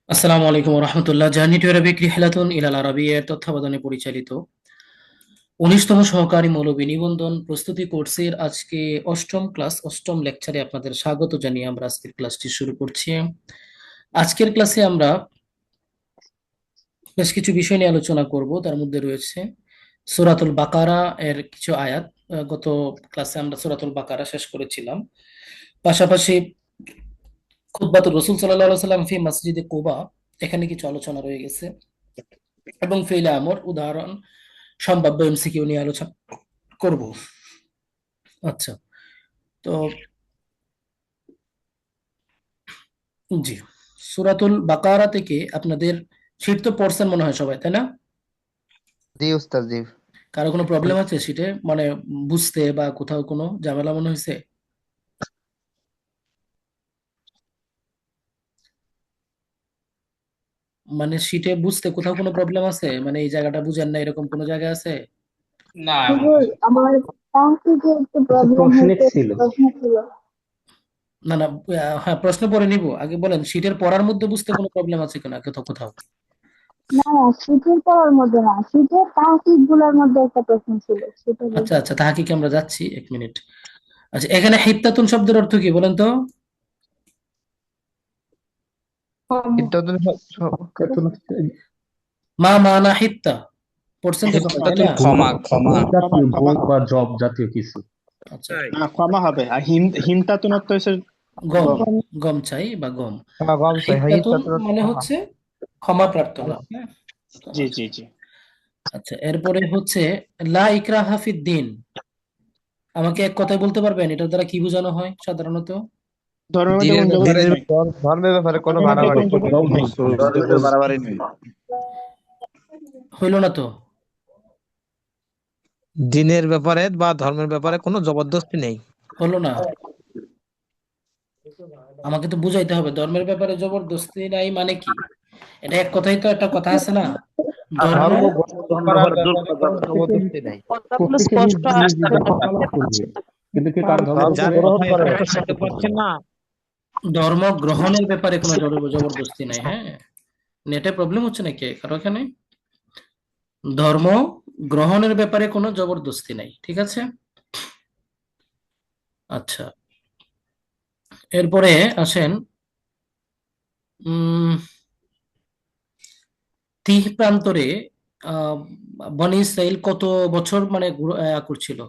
আসসালামু আলাইকুম রহমতুল্লাহ। Journey to Arabic রিহলাতুন ইলাল আরাবিয়ার তত্ত্বাবধানে পরিচালিত 19তম সহকারী মৌলবী নিবন্ধন প্রস্তুতি কোর্সের আজকে অষ্টম ক্লাস অষ্টম লেকচারে আপনাদের স্বাগত জানিয়ে আমরা আজকের ক্লাসটি শুরু করছি। আজকের ক্লাসে আমরা বেশ কিছু বিষয় নিয়ে আলোচনা করব। তার মধ্যে রয়েছে সূরাতুল বাকারা এর কিছু আয়াত। গত ক্লাসে আমরা সূরাতুল বাকারা শেষ করেছিলাম। পাশাপাশি খুতবাতুর রাসূল সাল্লাল্লাহু আলাইহি ওয়াসাল্লাম ফি মসজিদে কুবা, এখানে কিছু আলোচনা রয়ে গেছে, এবং ফেইলে আমর উদাহরণ সম্ভাব্য এমসিকিউ নিয়ে আলোচনা করব। আচ্ছা, তো জি, সূরাতুল বাকারা থেকে আপনাদের শীট তো পড়ছেন মনে হয় সবাই, তাই না? জি উস্তাদ জি। কারো কোনো প্রবলেম আছে শীটে, মানে বুঝতে বা কোথাও কোনো ঝামেলা মনে হয়েছে? মানে শীটে বুঝতে কোথাও কোনো প্রবলেম আছে, মানে এই জায়গাটা বুঝেন না এরকম কোনো জায়গা আছে? না, এমন হুজুর, কিছু না। আমার ট্যাঙ্কিতে একটু কিছু প্রবলেম প্রশ্ন হয়েছে, ছিল। প্রশ্ন ছিল। না না, হ্যাঁ, প্রশ্ন পরে নিব, আগে বলেন শীটের পড়ার মধ্যে বুঝতে কোনো প্রবলেম আছে কিনা কোথাও কোথাও। না না, শীতের পড়ার মধ্যে না, শীতের তাহকিক গুলার মধ্যে একটা প্রশ্ন ছিল, সেটা আচ্ছা বলছি। আচ্ছা, তাহাকিকে আমরা যাচ্ছি, এক মিনিট। আচ্ছা, এখানে হিত্তাতুন শব্দের অর্থ কি বলেন তো? ইত্যাদি বেতন মা মানা হিত্তা, পড়ছেন তো সবাই, তাই হিত্তাতুন না? ক্ষমা ক্ষমা। ভোগ জাতীয়, ক্ষমা ভোগ বা জব জাতীয় কিছু। আচ্ছা, না ক্ষমা হবে আর হিমতাতুন অর্থ হচ্ছে গম, গম। গম চাই বা গম। গম চাই, হ্যাঁ হিত্তাতুন ইত্যাদি মানে হচ্ছে ক্ষমা প্রার্থনা, হ্যাঁ? জি আচ্ছা জি জি। আচ্ছা, এরপরে হচ্ছে লা ইকরাহা ফিদ দ্বীন। আমাকে এক কথায় বলতে পারবেন এটার দ্বারা কি বোঝানো হয় সাধারণত? ধর্মের মধ্যে দিনের কোনো ব্যাপারে জবরদস্তি নাই। ধর্মের ব্যাপারে কোনো ধর্মের মধ্যে বাড়াবাড়ি কোনো জব জবরদস্তি নাই। নেই, কোনো জবরদস্তি বাড়াবাড়ি নেই। হইল না তো? দিনের ব্যাপারে বা ধর্মের ব্যাপারে কোনো জবরদস্তি নেই। হলো না? আমাকে তো বুঝাইতে হবে ধর্মের ব্যাপারে জবরদস্তি নাই মানে কি। এটা এক কথাই তো একটা কথা আছে না, ধর্ম। ধর্ম গ্রহণ করার ব্যাপারে কোনো জবরদস্তি নেই। কথাগুলো প্রত্যেকে নিজ স্পষ্ট নিজ আসছে ধর্ম না। পালন করবে, কিন্তু কে কার ধর্মের ধর্ম যার উপরে গ্রহণ কথা করে স্পষ্ট আঘাত শুনতে করতে পাচ্ছেন পারবে না, না। ধর্ম গ্রহণের ব্যাপারে কোনো জবরদস্তি নাই, হ্যাঁ। নেটে প্রবলেম হচ্ছে নাকি কারো এখানে? ধর্ম গ্রহণের ব্যাপারে কোনো জবরদস্তি নাই, ঠিক আছে। আচ্ছা, এরপরে আসেন উম তিহ প্রান্তরে আহ বনি ইসরাইল কত বছর মানে করছিল?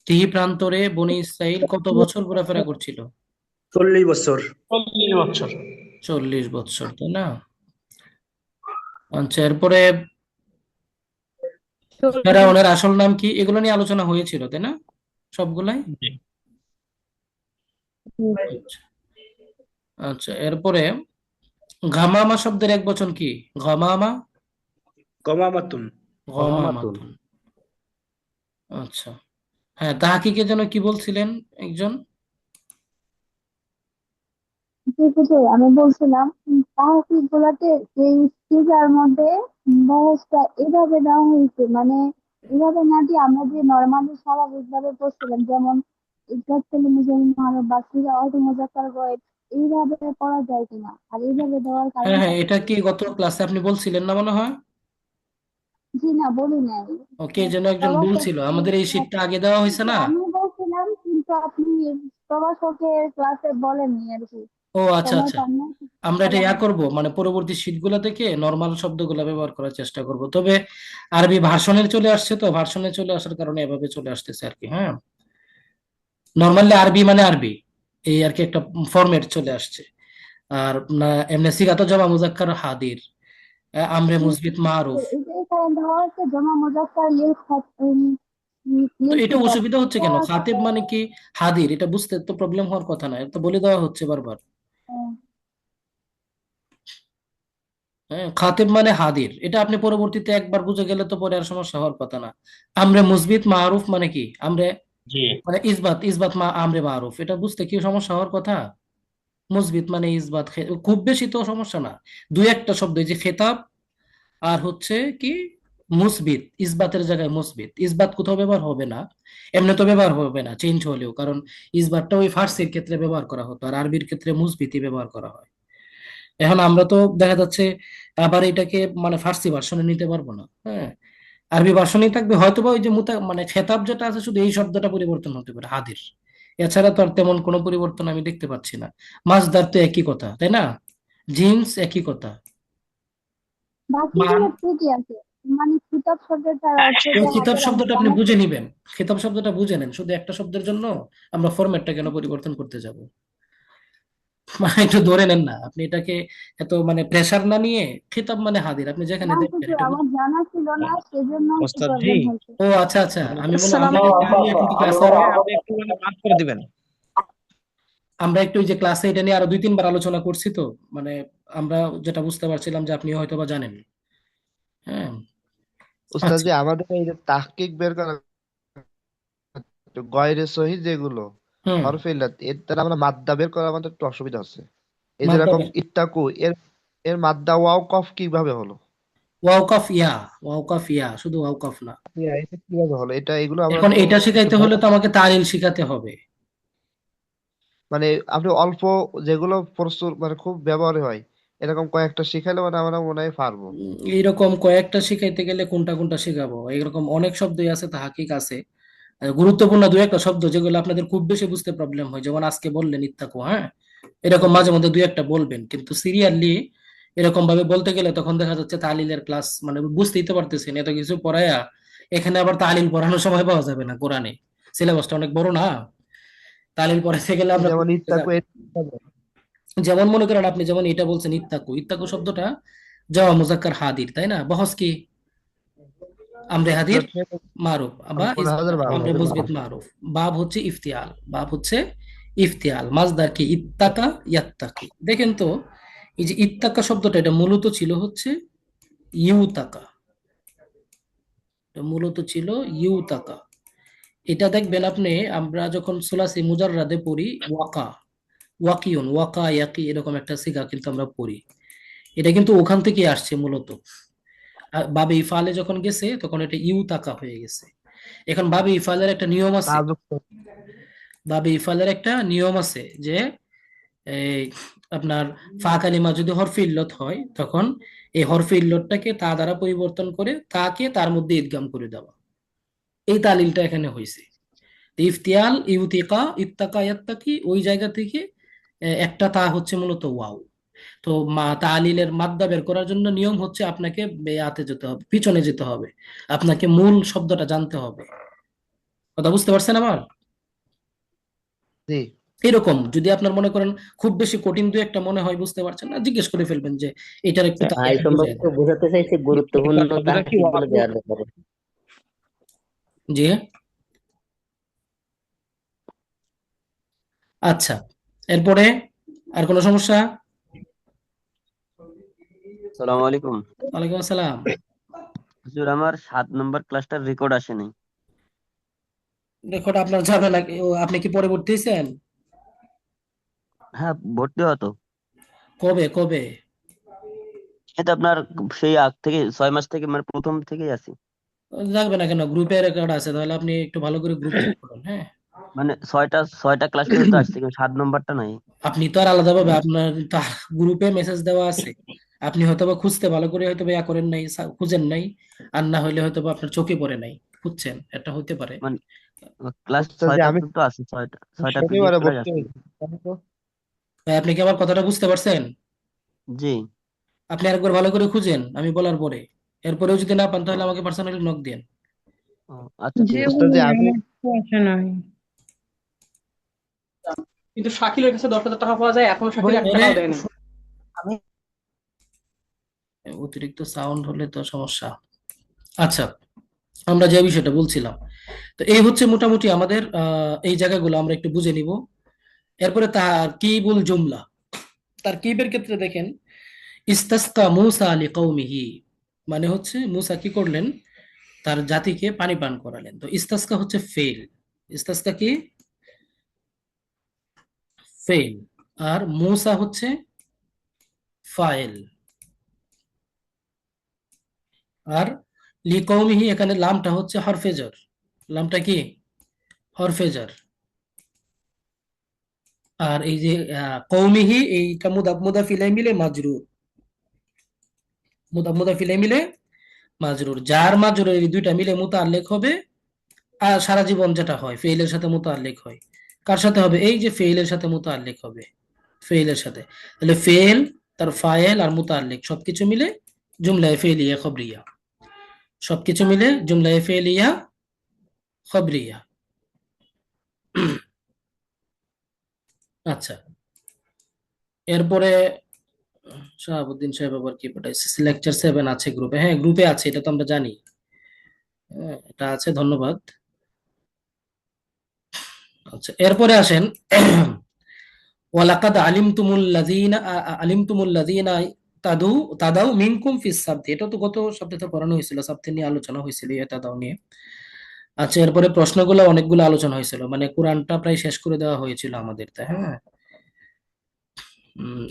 তিহ প্রান্তরে বনি ইসরাইল কত বছর ঘোরাফেরা করছিল? 40 বছর। 40 বছর। 40 বছর, তাই না? আচ্ছা, এরপরে ফেরাউনের আসল নাম কি, এগুলো নিয়ে আলোচনা হয়েছিল, তাই না? সবগুলাই। জি। আচ্ছা আচ্ছা, এরপরে গামামা শব্দের এক বচন কি? গামামা, গমামাতুন। ক্ষমাতুন। গমামাতুন। আচ্ছা, হ্যাঁ, তাহাকিকে যেন কি বলছিলেন একজন? জি হুজুর, আমি বলছিলাম তাহকিক গুলাতে এই সিজার মধ্যে বয়সটা এভাবে দেওয়া হয়েছে, মানে এভাবে না দিয়ে আমরা যে নর্মালি স্বাভাবিকভাবে পড়ছিলাম, যেমন ইজ্জত ছেলে মুসলমান বা সিরা অর্থ মোজাক্কার গয়েব, এইভাবে পড়া যায় কিনা, আর এইভাবে দেওয়ার হ্যাঁ কারণটা হ্যাঁ, কি? এটা কি গত ক্লাসে আপনি বলছিলেন না মনে হয়? জি না, বলি নাই। ওকে, যেন একজন প্রভাষক, বলছিল আমাদের এই শীটটা আগে দেওয়া হয়েছে কিন্তু না। আমি বলছিলাম, কিন্তু আপনি প্রভাষকের ক্লাসে বলেননি আর কি, ও আচ্ছা সময় আচ্ছা, পান না। আমরা এটা বলা ইয়া হয়। করব, মানে পরবর্তী শীটগুলো থেকে নর্মাল শব্দগুলো ব্যবহার করার চেষ্টা করব। তবে আরবি ভার্সনে চলে আসছে, তো ভার্সনে চলে আসার কারণে এভাবে চলে আসতেছে আর কি, হ্যাঁ। নর্মালি আরবি মানে আরবি, এই আর কি একটা ফরম্যাট চলে আসছে। আর না, এমনি সিগাতো জমা মুজাক্কার হাদির, আমরে মুসবিত মারুফ। এটাই কারণ দেওয়া হচ্ছে জমা মুজাক্কার তো লিল এটা কিতাব। অসুবিধা হচ্ছে এটা কেন? খাতিব মানে কি হাদির, এটা বুঝতে তো প্রবলেম হওয়ার কথা না, এটা তো বলে দেওয়া হচ্ছে বারবার। আহ, হ্যাঁ, খাতিব মানে হাদির, এটা আপনি পরবর্তীতে একবার বুঝে গেলে তো পরে আর সমস্যা হওয়ার কথা না। আমরে মুসবিত মারুফ মানে কি? আমরে জি। মানে ইসবাত, ইসবাত মা আমরে মারুফ, এটা বুঝতে কি সমস্যা হওয়ার কথা? মুসবিত মানে ইসবাত, খুব বেশি তো সমস্যা না। দুই একটা শব্দ, এই যে খেতাব আর হচ্ছে কি মুসবিত, ইসবাতের জায়গায় মুসবিত, ইসবাত কোথাও ব্যবহার হবে না, এমনি তো ব্যবহার হবে না চেঞ্জ হলেও, কারণ ইসবাতটা ওই ফার্সির ক্ষেত্রে ব্যবহার করা হতো আর আরবির ক্ষেত্রে মুসবিতই ব্যবহার করা হয়। এখন আমরা তো দেখা যাচ্ছে আবার এটাকে মানে ফার্সি ভার্সনে নিতে পারবো না, হ্যাঁ, আরবি ভার্সনেই থাকবে, হয়তোবা ওই যে মানে খেতাব যেটা আছে শুধু এই শব্দটা পরিবর্তন হতে পারে হাদির, এছাড়া তো আর তেমন কোনো পরিবর্তন আমি দেখতে পাচ্ছি না। মাসদার তো একই কথা, তাই না? জিন্স একই কথা। মান, বাকিগুলো ঠিকই আছে, মানে কিতাব শব্দটার অর্থ ওই যে কিতাব হাতের, আমি শব্দটা আপনি জানাচ্ছি। বুঝে নিবেন, কিতাব শব্দটা বুঝে নেন, শুধু একটা শব্দের জন্য আমরা ফরম্যাটটা কেন পরিবর্তন করতে যাব? মানে একটু ধরে নেন না আপনি এটাকে, এত মানে প্রেসার না নিয়ে, খেতাব মানে হাদির, আপনি যেখানে না দেখবেন হুজুর, এটা আমার জানা ছিল না, সেজন্য একটু ওস্তাদ জি, প্রবলেম হয়েছে। ও আচ্ছা আচ্ছা, আমি বললাম আসসালামু আমরা আলাইকুম, নিয়ে কিন্তু ক্লাসে আমাকে আরো, আপনি একটু মাফ করে দিবেন। আমরা একটু ওই যে ক্লাসে এটা নিয়ে আরো 2-3 বার আলোচনা করছি তো, মানে আমরা যেটা বুঝতে পারছিলাম যে আপনি হয়তো বা জানেন। হ্যাঁ, উস্তাদ আচ্ছা। জি, আমাদের এই যে তাহকিক বের করা, গয়রে সহি যেগুলো হুম। হরফে ইল্লাত, এর দ্বারা আমরা মাদ্দা বের করা আমাদের একটু অসুবিধা আছে। এই যেরকম মাদ্দা, ইত্তাকু, এর এর মাদ্দা ওয়াও কফ কিভাবে হলো? ওয়াওকাফ ইয়া, ওয়াওকাফ ইয়া, শুধু ওয়াওকাফ না। এটা কিভাবে হলো? এগুলো আমরা এখন তো এটা একটু শেখাইতে হলে তো আমাকে তালিল শিখাতে হবে। মানে আপনি অল্প, যেগুলো প্রচুর মানে খুব ব্যবহার হয়, এরকম কয়েকটা শিখাইলে মানে আমরা মনে হয় পারবো। এইরকম কয়েকটা শিখাইতে গেলে কোনটা কোনটা শেখাবো? এরকম অনেক শব্দই আছে, তাহাকিক আছে, গুরুত্বপূর্ণ দু একটা শব্দ যেগুলো আপনাদের খুব বেশি বুঝতে প্রবলেম হয়, যেমন আজকে বললেন ইত্তাকু, হ্যাঁ, এরকম মাঝে মধ্যে দুই একটা বলবেন, কিন্তু সিরিয়ালি এরকম ভাবে বলতে গেলে তখন দেখা যাচ্ছে তালিলের ক্লাস মানে বুঝতেই তো পারতেছেন, এত কিছু পড়ায়া এখানে আবার তালিল পড়ানোর সময় পাওয়া যাবে না, কোরআনে সিলেবাসটা অনেক বড় না, তালিল পড়াতে গেলে আমরা যেমন বুঝতে ইত্তাকু, যাব। যেমন মনে করেন আপনি যেমন এটা বলছেন ইত্তাকু, ইত্তাকু শব্দটা জামা মুজাক্কার হাদির, তাই না? বহস কি? আমরে হাদির মারুফ বা মনে হয় হাজার ভালো। আমরে মুসবিত মারুফ। বাব হচ্ছে ইফতিয়াল, বাব হচ্ছে ইফতিয়াল, মাজদার কি? ইত্তাকা ইয়াত্তাকি। দেখেন তো, এই যে ইত্তাকা শব্দটা এটা মূলত ছিল হচ্ছে ইউতাকা, এটা মূলত ছিল ইউতাকা। এটা দেখবেন আপনি, আমরা যখন সুলাসি মুজাররাদে পড়ি ওয়াকা, ওয়াকিউন, ওয়াকা ইয়াকি, এরকম একটা সিগা কিন্তু আমরা পড়ি, এটা কিন্তু ওখান থেকে আসছে মূলত। বাবে ইফালে যখন গেছে তখন এটা ইউতাকা হয়ে গেছে। এখন বাবে ইফালের একটা নিয়ম আছে, তাযুক্ত। বাবে ইফালের একটা নিয়ম আছে যে এই আপনার ফা কালিমা যদি হরফে ইল্লত হয় তখন এই হরফে ইল্লতটাকে তা দ্বারা পরিবর্তন করে তাকে তার মধ্যে ইদগাম করে দেওয়া, এই তালিলটা এখানে হয়েছে। ইফতিয়াল, ইউতিকা, ইত্তাকা, ইয়াত্তাকি, ওই জায়গা থেকে একটা তা হচ্ছে মূলত ওয়াও। তো তালিলের মাদ্দা বের করার জন্য নিয়ম হচ্ছে আপনাকে বেয়াতে যেতে হবে, পিছনে যেতে হবে, আপনাকে মূল শব্দটা জানতে হবে। কথা বুঝতে পারছেন আমার? জি। এরকম যদি আপনার মনে করেন খুব বেশি কঠিন দু একটা মনে হয় বুঝতে পারছেন না, জিজ্ঞেস করে ফেলবেন যে এটার একটু আচ্ছা, ভাই তালিলটা বুঝাই সম্ভবত দেন। বোঝাতে চাইছে গুরুত্বপূর্ণ শব্দটা কি তাহকিক গুলো দেওয়ার ব্যাপারে। জি, আচ্ছা, এরপরে আর কোনো সমস্যা? আসসালামু আলাইকুম। ওয়ালাইকুম আসসালাম। হুজুর, আমার 7 নম্বর ক্লাসটার রেকর্ড আসেনি। রেকর্ড আপনার যাবে না, আপনি কি পরে ভর্তি হয়েছেন? হ্যাঁ, ভর্তি হতো। কবে কবে? এটা আপনার সেই আগ থেকে 6 মাস থেকে, মানে প্রথম থেকেই আছি। লাগবে না কেন, গ্রুপে রেকর্ড আছে, তাহলে আপনি একটু ভালো করে গ্রুপ চেক করুন, হ্যাঁ। মানে ছয়টা ক্লাস পর্যন্ত আসছে, কিন্তু 7 নম্বরটা নাই। আপনি তো আর আলাদাভাবে আপনার তার গ্রুপে মেসেজ দেওয়া আছে, আপনি হয়তোবা খুঁজতে ভালো করে হয়তো ইয়া করেন নাই, খুঁজেন নাই, আর না হইলে হয়তোবা আপনার চোখে পড়ে নাই, খুঁজছেন, এটা হইতে পারে। মানে ক্লাস উস্তাদ জি, 6টা আমি তো আছে, ছয়টা পিডিএফ শনিবারে করাই ভর্তি আসছে। হয়েছি, জানো তো? ভাই, আপনি কি আমার কথাটা বুঝতে পারছেন? জি। আপনি আরেকবার ভালো করে খুঁজেন আমি বলার পরে, এরপরেও যদি না পান তাহলে আমাকে পার্সোনালি নক দেন। ও, আচ্ছা, ঠিক আছে। উস্তাদ জি, আমি কিন্তু শাকিলের কাছে 10,000 টাকা পাওয়া যায়, এখনো শাকিল 1 এরে, টাকাও দেয়নি। অতিরিক্ত সাউন্ড হলে তো সমস্যা। আচ্ছা, আমরা যে বিষয়টা বলছিলাম, তো এই হচ্ছে মোটামুটি আমাদের এই জায়গাগুলো আমরা একটু বুঝে নিব। এরপরে তার কিবুল জুমলা, তার কিবের ক্ষেত্রে দেখেন, ইস্তাসকা মূসা লিকৌমিহি, মানে হচ্ছে মূসা কি করলেন, তার জাতিকে পানি পান করালেন। তো ইস্তাসকা হচ্ছে ফেল, ইস্তাসকা কি? ফেল। আর মূসা হচ্ছে ফাইল। আর লিকৌমিহি, এখানে লামটা হচ্ছে হরফেজর, লামটা কি? হরফেজর। আর এই যে কৌমিহি, এইটা মুদাফ ইলাই মিলে মাজরুর, মুদাফ ইলাই মিলে মাজরুর, যার মাজরুর এই দুইটা মিলে মুতাআল্লিক হবে। আর সারা জীবন যেটা হয় ফেইলের সাথে মুতাআল্লিক হয়, কার সাথে হবে? এই যে ফেইলের সাথে মুতাআল্লিক হবে, ফেইলের সাথে। তাহলে ফেল, তার ফায়েল আর মুতাআল্লিক সবকিছু মিলে জুমলায়ে ফেইলিয়া খবরিয়া, সবকিছু মিলে জুমলায়ে ফেইলিয়া খবরিয়া। আচ্ছা, এরপরে শাহাবুদ্দিন সাহেব আবার কি পাঠাইছে? লেকচার 7 আছে গ্রুপে। হ্যাঁ, গ্রুপে আছে, এটা তো আমরা জানি। হ্যাঁ, এটা আছে, ধন্যবাদ। আচ্ছা, এরপরে আসেন ওয়ালাকাদ আলিমতুমুল্লাযীনা তাদাউ মিনকুম ফিস সাবতি, এটা তো গত সপ্তাহে তো পড়ানো হয়েছিল, সাবতি নিয়ে আলোচনা হয়েছিল, এই তাদাউ নিয়ে। আচ্ছা, এরপরে প্রশ্নগুলো অনেকগুলো আলোচনা হয়েছিল, মানে কোরআনটা প্রায় শেষ করে দেওয়া হয়েছিল আমাদের, তাই হ্যাঁ।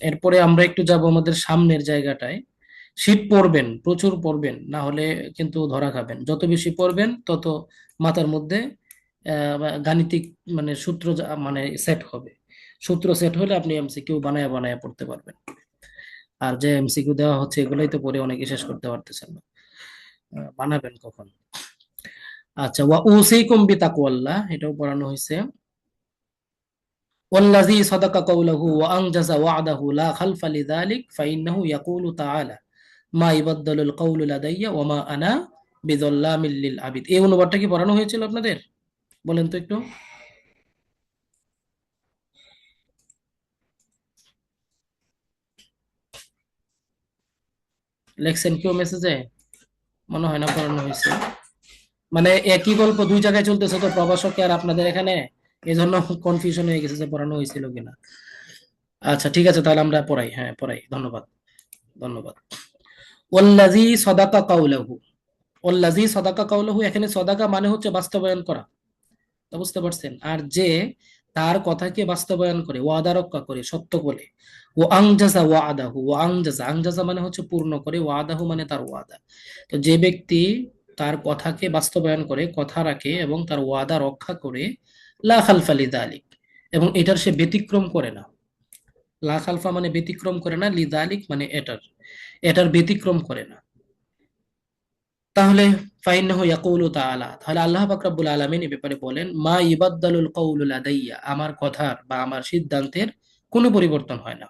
এরপরে আমরা একটু যাব আমাদের সামনের জায়গাটায়। শীত পড়বেন, প্রচুর পড়বেন, না হলে কিন্তু ধরা খাবেন। যত বেশি পড়বেন তত মাথার মধ্যে গাণিতিক মানে সূত্র মানে সেট হবে। সূত্র সেট হলে আপনি এমসিকিউ বানায় বানায় পড়তে পারবেন। আর যে এমসিকিউ দেওয়া হচ্ছে এগুলোই তো পড়ে অনেকে শেষ করতে পারতেছেন না, বানাবেন কখন? আচ্ছা, ওয়া উসিকুম বিতাকওয়াল্লাহ, এটাও পড়ানো হয়েছে। ওয়াল্লাযী সাদাকা কওলাহু ওয়া আনজাযা ওয়া'দাহু লা খালফা লিযালিক ফাইন্নাহু ইয়াকুলু তাআলা মা ইবাদদালুল কওলু লাদাইয়া ওয়া মা আনা বিযাল্লামিল লিল আবিদ। এই অনুবাদটা কি পড়ানো হয়েছিল আপনাদের? বলেন তো একটু। লেখছেন কেউ মেসেজে? মনে হয় না পড়ানো হয়েছে। মানে একই গল্প দুই জায়গায় চলতেছে তো, প্রভাষকে আর আপনাদের এখানে, এই জন্য কনফিউশন হয়ে গেছে যে পড়ানো হয়েছিল কিনা। আচ্ছা, ঠিক আছে, তাহলে আমরা পড়াই। হ্যাঁ, পড়াই। ধন্যবাদ, ধন্যবাদ। ওয়াল্লাযী সাদাকা কাওলাহু, ওয়াল্লাযী সাদাকা কাওলাহু, এখানে সাদাকা মানে হচ্ছে বাস্তবায়ন করা, তা বুঝতে পারছেন? আর যে তার কথাকে বাস্তবায়ন করে, ওয়াদা রক্ষা করে, সত্য বলে। ও আংজাজা ওয়াদাহু, ও আংজাজা, আংজাজা মানে হচ্ছে পূর্ণ করে, ওয়াদাহু মানে তার ওয়াদা। তো যে ব্যক্তি তার কথাকে বাস্তবায়ন করে, কথা রাখে এবং তার ওয়াদা রক্ষা করে, লা খালফা লিযালিক, এবং এটার সে ব্যতিক্রম করে না। লা খালফা মানে ব্যতিক্রম করে না, লিযালিক মানে এটার ব্যতিক্রম করে না। তাহলে ফাইন্নাহু ইয়াকুলু তাআলা, তাহলে আল্লাহ পাক রব্বুল আলামিন এই ব্যাপারে বলেন, মা ইবাদদালুল কওলু লাদাইয়া, আমার কথার বা আমার সিদ্ধান্তের কোনো পরিবর্তন হয় না।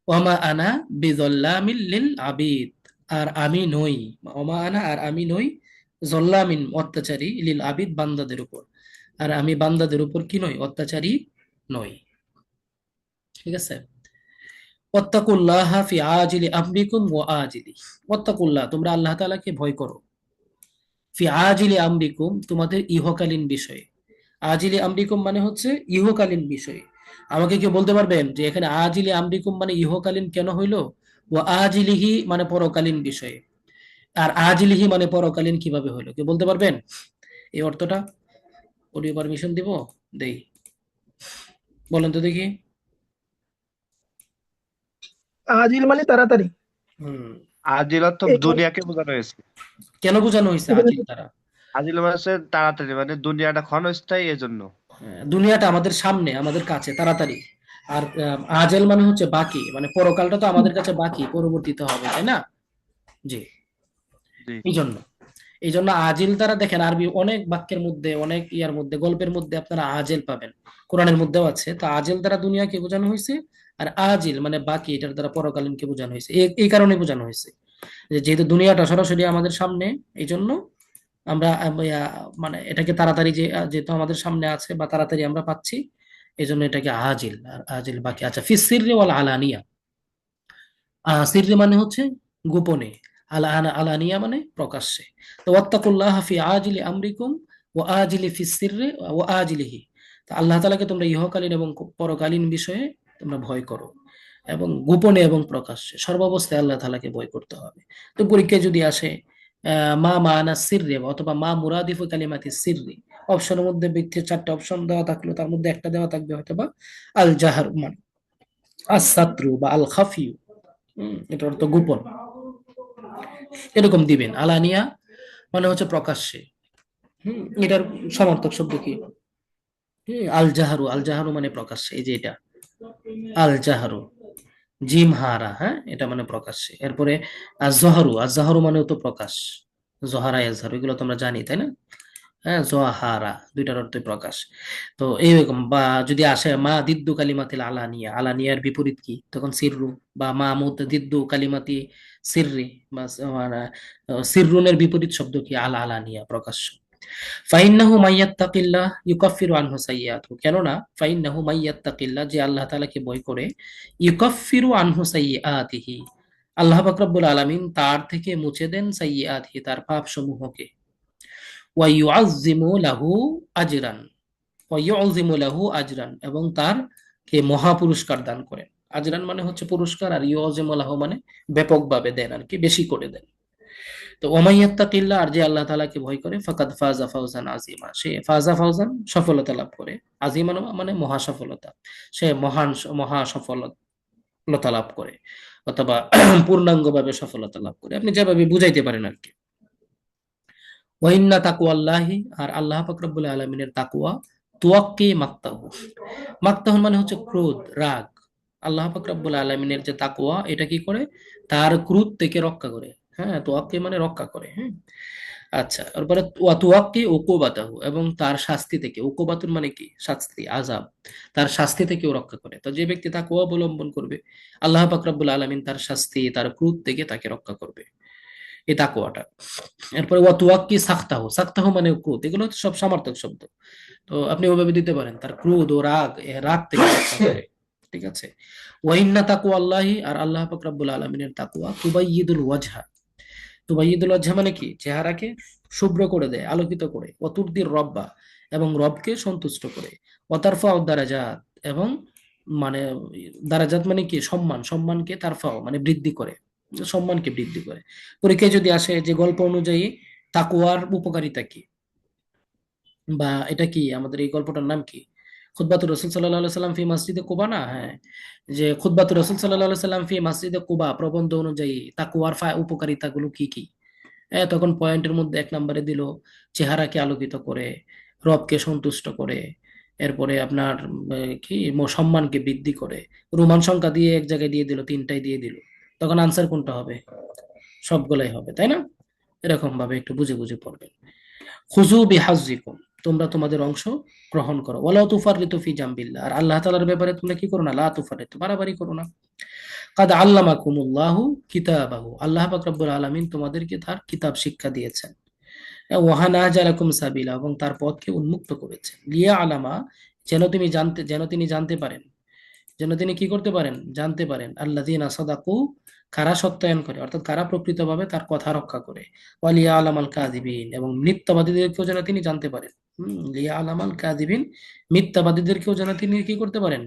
ওয়া মা আনা বিযাল্লামিল লিল আবিদ, আর আমি নই, ওয়া মা আনা, আর আমি নই, যল্লামিন অত্যাচারী, লিল আবিদ বান্দাদের উপর, আর আমি বান্দাদের উপর কি নই? অত্যাচারী নই। ঠিক আছে। ওয়াত্তাকুল্লাহা ফি আজিলি আমরিকুম ওয়া আজিলি, ওয়াত্তাকুল্লাহ, তোমরা আল্লাহ তাআলাকে ভয় করো। ফি আজিলি আমরিকুম, তোমাদের ইহকালীন বিষয়ে। আজিলি আমরিকুম মানে হচ্ছে ইহকালীন বিষয়ে। আমাকে কেউ বলতে পারবেন যে এখানে আজিলি আমরিকুম মানে ইহকালীন কেন হইলো? ও আজিলিহি মানে পরকালীন বিষয়ে, আর আজিলিহি মানে পরকালীন কিভাবে হইলো? কেউ বলতে পারবেন এই অর্থটা? অডিও পারমিশন দিব? দেই, বলেন তো দেখি। আজিল মানে তাড়াতাড়ি। হুম, আজিল অর্থ দুনিয়াকে বোঝানো হয়েছে। কেন বোঝানো হয়েছে আজিল দ্বারা? আজিল মানে হচ্ছে তাড়াতাড়ি, মানে দুনিয়াটা ক্ষণস্থায়ী, এজন্য। দুনিয়াটা আমাদের সামনে, আমাদের কাছে, তাড়াতাড়ি। আর আজেল মানে হচ্ছে বাকি, মানে পরকালটা তো আমাদের কাছে বাকি, পরবর্তীতে হবে, তাই না? জি, জি। এই জন্য আজিল দ্বারা, দেখেন আরবি অনেক বাক্যের মধ্যে, অনেক ইয়ার মধ্যে, গল্পের মধ্যে আপনারা আজেল পাবেন, কোরআনের মধ্যেও আছে। তো আজেল দ্বারা দুনিয়াকে বোঝানো হয়েছে, আর আজিল মানে বাকি, এটার দ্বারা পরকালীনকে বোঝানো হয়েছে। এই কারণে বোঝানো হয়েছে যে যেহেতু দুনিয়াটা সরাসরি আমাদের সামনে, এই জন্য আমরা মানে এটাকে তাড়াতাড়ি, যেহেতু আমাদের সামনে আছে বা তাড়াতাড়ি আমরা পাচ্ছি, এই জন্য এটাকে আজিল, আর আজিল বাকি। আচ্ছা, ফিস সিররি ওয়াল আলানিয়া, সিররি মানে হচ্ছে গোপনে, আলানিয়া মানে প্রকাশ্যে। তো ওয়াত্তাকুল্লাহ ফি আজিলি আমরিকুম ওয়া আজিলি ফিস সিররি ওয়া আজিলিহি, তো আল্লাহ তাআলাকে তোমরা ইহকালীন এবং পরকালীন বিষয়ে তোমরা ভয় করো, এবং গোপনে এবং প্রকাশ্যে, সর্বাবস্থায় আল্লাহ তাআলাকে ভয় করতে হবে। তো পরীক্ষায় যদি আসে মা মানা সিররি অথবা মা মুরাদিফু কালিমাতি সিররি, অপশনের মধ্যে বৃত্তের 4টা অপশন দেওয়া থাকলো, তার মধ্যে একটা দেওয়া থাকবে হয়তোবা আল জাহার, মানে আস-সাতরু বা আল খাফিউ, এটা অর্থ গোপন, এরকম দিবেন। আলানিয়া মানে হচ্ছে প্রকাশ্যে। এটার সমার্থক শব্দ কি? আল জাহারু, আল জাহারু মানে প্রকাশ্যে, এই যে এটা আল জাহারু, জিম হারা, হ্যাঁ, এটা মানে প্রকাশ্যে। এরপরে আজহারু, আজহারু মানেও তো প্রকাশ, জহারা আজহারু, এগুলো তো আমরা জানি, তাই না? হ্যাঁ, জোয়াহারা দুইটার অর্থই প্রকাশ। তো এইরকম, বা যদি আসে মা দিদ্দু কালিমাতিল আলানিয়া, আলানিয়ার বিপরীত কি, তখন সিররু, বা মা মুদ দিদ্দু কালিমাতি সিররি, বা মানে, সিররুনের বিপরীত শব্দ কি, আলা আলানিয়া, প্রকাশ্য। ফাইন্নাহু মাইয়াত্তাকিল্লাহ ইউকাফিরু আনহু সাইয়্যাতহু, কেননা ফাইন্নাহু মাইয়াত্তাকিল্লাহ, যে আল্লাহ তাআলাকে ভয় করে, ইউকাফিরু আনহু সাইয়্যাতিহি, আল্লাহ পাক রব্বুল আলামিন তার থেকে মুছে দেন সাইয়্যাতিহি, তার পাপ সমূহকে। ওয়া ইউআযযিমু লাহু আজরান, ওয়া ইউআযযিমু লাহু আজরান, এবং তার কে মহা পুরস্কার দান করেন। আজরান মানে হচ্ছে পুরস্কার, আর ইউআযযিমু লাহু মানে ব্যাপকভাবে দেন, আর কি বেশি করে দেন। তো ওমাইয়াত্তাকিল্লাহ, আর যে আল্লাহ তাআলাকে ভয় করে, ফাকাদ ফাজা ফাওজান আজিমা, সে ফাজা ফাওজান সফলতা লাভ করে, আজিমান মানে মহা সফলতা, সে মহা সফলতা লাভ করে, অথবা পূর্ণাঙ্গভাবে সফলতা লাভ করে, আপনি যেভাবে বুঝাইতে পারেন আর কি। ওয়াইন্না তাকওয়াল্লাহি, আর আল্লাহ পাক রব্বুল আলামিনের তাকওয়া, তুয়াক্কি মাক্তাহু, মাক্তাহু মানে হচ্ছে ক্রোধ, রাগ। আল্লাহ পাক রব্বুল আলামিনের যে তাকওয়া, এটা কি করে, তার ক্রোধ থেকে রক্ষা করে। হ্যাঁ, তুয়াক্কি মানে রক্ষা করে। হ্যাঁ, আচ্ছা, এরপরে ওয়া তুয়াক্কি উকুবাতাহু, এবং তার শাস্তি থেকে, উকুবাতুন মানে কি, শাস্তি, আযাব, তার শাস্তি থেকেও রক্ষা করে। তো যে ব্যক্তি তাকওয়া অবলম্বন করবে, আল্লাহ পাক রব্বুল আলামিন তার শাস্তি, তার ক্রোধ থেকে তাকে রক্ষা করবে, এই তাকওয়াটা। এরপরে ওয়া তুয়াক্কি সাখতাহু, সাখতাহু মানে ক্রোধ, এগুলো হচ্ছে সব সমার্থক শব্দ। তো আপনি ওভাবে দিতে পারেন, তার ক্রোধ ও রাগ, রাগ থেকে রক্ষা করে। ঠিক আছে। ওয়াইন্না তাকওয়াল্লাহি, আর আল্লাহ পাক রব্বুল আলামিনের তাকওয়া, তুবাইয়িদুল ওয়াজহা, তুবাইয়িদুল ওয়াজহা মানে কি, চেহারাকে শুভ্র করে দেয়, আলোকিত করে। ওয়াতুরদির রব্বা, এবং রবকে সন্তুষ্ট করে। ওয়াতারফাউ দারাজাত, এবং মানে দারাজাত মানে কি, সম্মান, সম্মানকে তারফাও মানে বৃদ্ধি করে, সম্মানকে বৃদ্ধি করে। পরীক্ষায় যদি আসে যে গল্প অনুযায়ী তাকওয়ার উপকারিতা কি, বা এটা কি, আমাদের এই গল্পটার নাম কি, খুতবাতুর রাসূল সাল্লাল্লাহু আলাইহি সাল্লাম ফি মসজিদে কুবা না, হ্যাঁ, যে খুতবাতুর রাসূল সাল্লাল্লাহু আলাইহি সাল্লাম ফি মসজিদে কুবা প্রবন্ধ অনুযায়ী তাকওয়ার উপকারিতা গুলো কি কি। তখন পয়েন্টের মধ্যে এক নম্বরে দিল চেহারাকে আলোকিত করে, রবকে সন্তুষ্ট করে, এরপরে আপনার কি সম্মানকে বৃদ্ধি করে। রোমান সংখ্যা দিয়ে এক জায়গায় দিয়ে দিল, তিনটাই দিয়ে দিল, তখন আনসার কোনটা হবে, সবগুলাই হবে, তাই না? এরকম ভাবে একটু বুঝে বুঝে পড়বেন। খুযু বিহাজ্জিকুম, তোমরা তোমাদের অংশ গ্রহণ করো। ওয়ালা তুফাররিতু ফি জামবিল্লাহ, আর আল্লাহ তাআলার ব্যাপারে তোমরা কি করো না, লা তুফাররিতু, বাড়াবাড়ি করো না। কাদ আল্লামাকুমুল্লাহু কিতাবাহু, আল্লাহ পাক রব্বুল আলামিন তোমাদেরকে তার কিতাব শিক্ষা দিয়েছেন। ওয়াহানা জালাকুম সাবিলা, এবং তার পথকে উন্মুক্ত করেছেন। লিয়া আলামা, যেন তিনি জানতে পারেন, যেন তিনি কি করতে পারেন, জানতে পারেন, আল্লাযীনা সাদাকু, কারা সত্যায়ন করে, অর্থাৎ কারা প্রকৃতভাবে তার কথা রক্ষা করে। ওয়ালিয়া আলামাল কাযিবিন, এবং মিথ্যাবাদীদেরকেও যেন তিনি জানতে পারেন। লিয়া আলামাল কাযিবিন, মিথ্যাবাদীদেরকেও যেন তিনি কি করতে পারেন,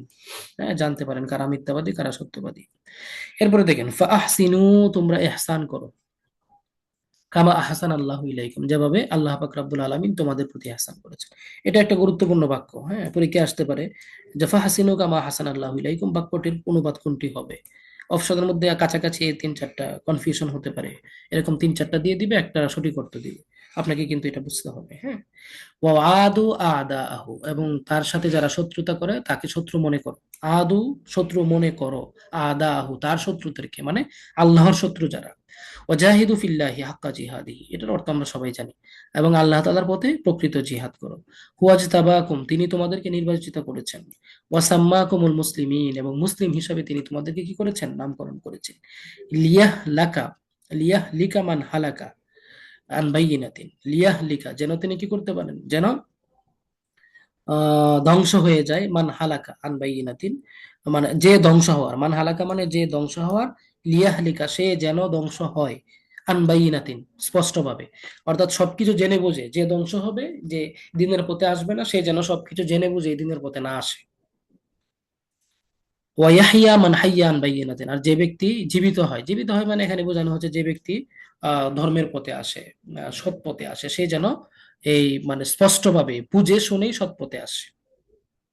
হ্যাঁ, জানতে পারেন কারা মিথ্যাবাদী, কারা সত্যবাদী। এরপরে দেখেন, ফাআহসিনু, তোমরা ইহসান করো, কামা আহসান আল্লাহু ইলাইকুম, যেভাবে আল্লাহ পাক রব্বুল আলামিন তোমাদের প্রতি ইহসান করেছেন। এটা একটা গুরুত্বপূর্ণ বাক্য, হ্যাঁ, পরীক্ষায় আসতে পারে যে ফাহসিনু কামা আহসান আল্লাহু ইলাইকুম বাক্যটির অনুবাদ কোনটি হবে। অপশনের মধ্যে কাছাকাছি এই 3-4টা কনফিউশন হতে পারে, এরকম 3-4টা দিয়ে দিবে, একটা সঠিক অর্থ দিবে, আপনাকে কিন্তু এটা বুঝতে হবে। হ্যাঁ, ওয়া আদু আদাহু, এবং তার সাথে যারা শত্রুতা করে তাকে শত্রু মনে করো। আদু শত্রু মনে করো, আদাহু তার শত্রুদেরকে, মানে আল্লাহর শত্রু যারা। ওয়াজাহিদু ফিল্লাহি হাক্কা জিহাদিহি, এটার অর্থ আমরা সবাই জানি, এবং আল্লাহ তাআলার পথে প্রকৃত জিহাদ করো। হুয়াজতাবাকুম, তিনি তোমাদেরকে নির্বাচিত করেছেন। ওয়াসাম্মাকুমুল মুসলিমিন, এবং মুসলিম হিসাবে তিনি তোমাদেরকে কি করেছেন, নামকরণ করেছেন। লিয়াহ লাকা, লিয়াহ লিকা মান হালাকা আন বাইয়িনাতিন, লিয়াহ লিকা, যেন তিনি কি করতে পারেন, যেন ধ্বংস হয়ে যায়, মান হালাকা আন বাইয়িনাতিন, মানে যে ধ্বংস হওয়ার, মান হালাকা মানে যে ধ্বংস হওয়ার, লিয়াহলিকা সে যেন ধ্বংস হয়, আন বাইয়িনাতিন স্পষ্টভাবে, অর্থাৎ সবকিছু জেনে বুঝে যে ধ্বংস হবে, যে দিনের পথে আসবে না, সে যেন সবকিছু জেনে বুঝে এই দিনের পথে না আসে। ওয়াইয়াহিয়া মান হাইয়া আন বাইয়িনাতিন, আর যে ব্যক্তি জীবিত হয়, জীবিত হয় মানে এখানে বোঝানো হচ্ছে যে ব্যক্তি ধর্মের পথে আসে, সৎ পথে আসে, সে যেন এই মানে স্পষ্টভাবে বুঝে শুনেই সৎ পথে আসে।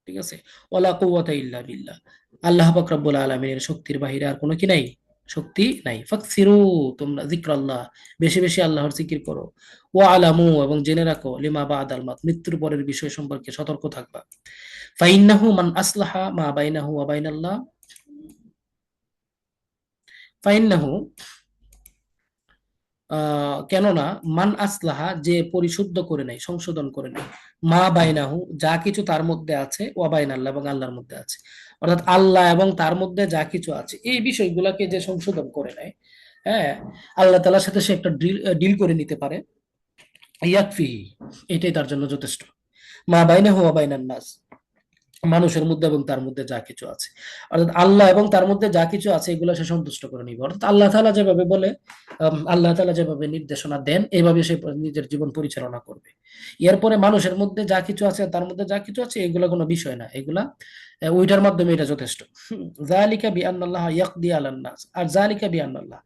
ঠিক আছে। ওয়ালা কুওয়াতা ইল্লা বিল্লাহ, আল্লাহ পাক রব্বুল আলামিনের শক্তির বাহিরে আর কোনো কি নাই, শক্তি নাই। ফাকসিরু, তোমরা যিকরাল্লাহ, বেশি বেশি আল্লাহর জিকির করো। ওয়া আলামু, এবং জেনে রাখো, লিমা বাদাল মাউত, মৃত্যুর পরের বিষয় সম্পর্কে সতর্ক থাকবা। ফাইন্নাহু মান আসলাহা মা বাইনাহু ওয়া বাইনাল্লাহ, ফাইন্নাহু, কেননা, মান আসলাহা, যে পরিশুদ্ধ করে নেয়, সংশোধন করে নেয়, মা বাইনাহু, যা কিছু তার মধ্যে আছে, ওয়া বাইনাল্লাহ, এবং আল্লাহর মধ্যে আছে, অর্থাৎ আল্লাহ এবং তার মধ্যে যা কিছু আছে এই বিষয়গুলোকে যে সংশোধন করে নেয়, হ্যাঁ, আল্লাহ তাআলার সাথে সে একটা ডিল করে নিতে পারে, ইয়াকফি, এটাই তার জন্য যথেষ্ট। মা বাইনাহু ওয়া বাইনান নাস, মানুষের মধ্যে এবং তার মধ্যে যা কিছু আছে, অর্থাৎ আল্লাহ এবং তার মধ্যে যা কিছু আছে এগুলো সে সন্তুষ্ট করে নিবে। অর্থাৎ আল্লাহ তাআলা যেভাবে বলে, আল্লাহ তাআলা যেভাবে নির্দেশনা দেন, এইভাবে সে নিজের জীবন পরিচালনা করবে। এরপরে মানুষের মধ্যে যা কিছু আছে, তার মধ্যে যা কিছু আছে, এগুলা কোনো বিষয় না, এগুলা ওইটার মাধ্যমে এটা যথেষ্ট। যালিকা বিআন্নাল্লাহ ইয়াকদি আলান নাস, আর যালিকা বিআন্নাল্লাহ,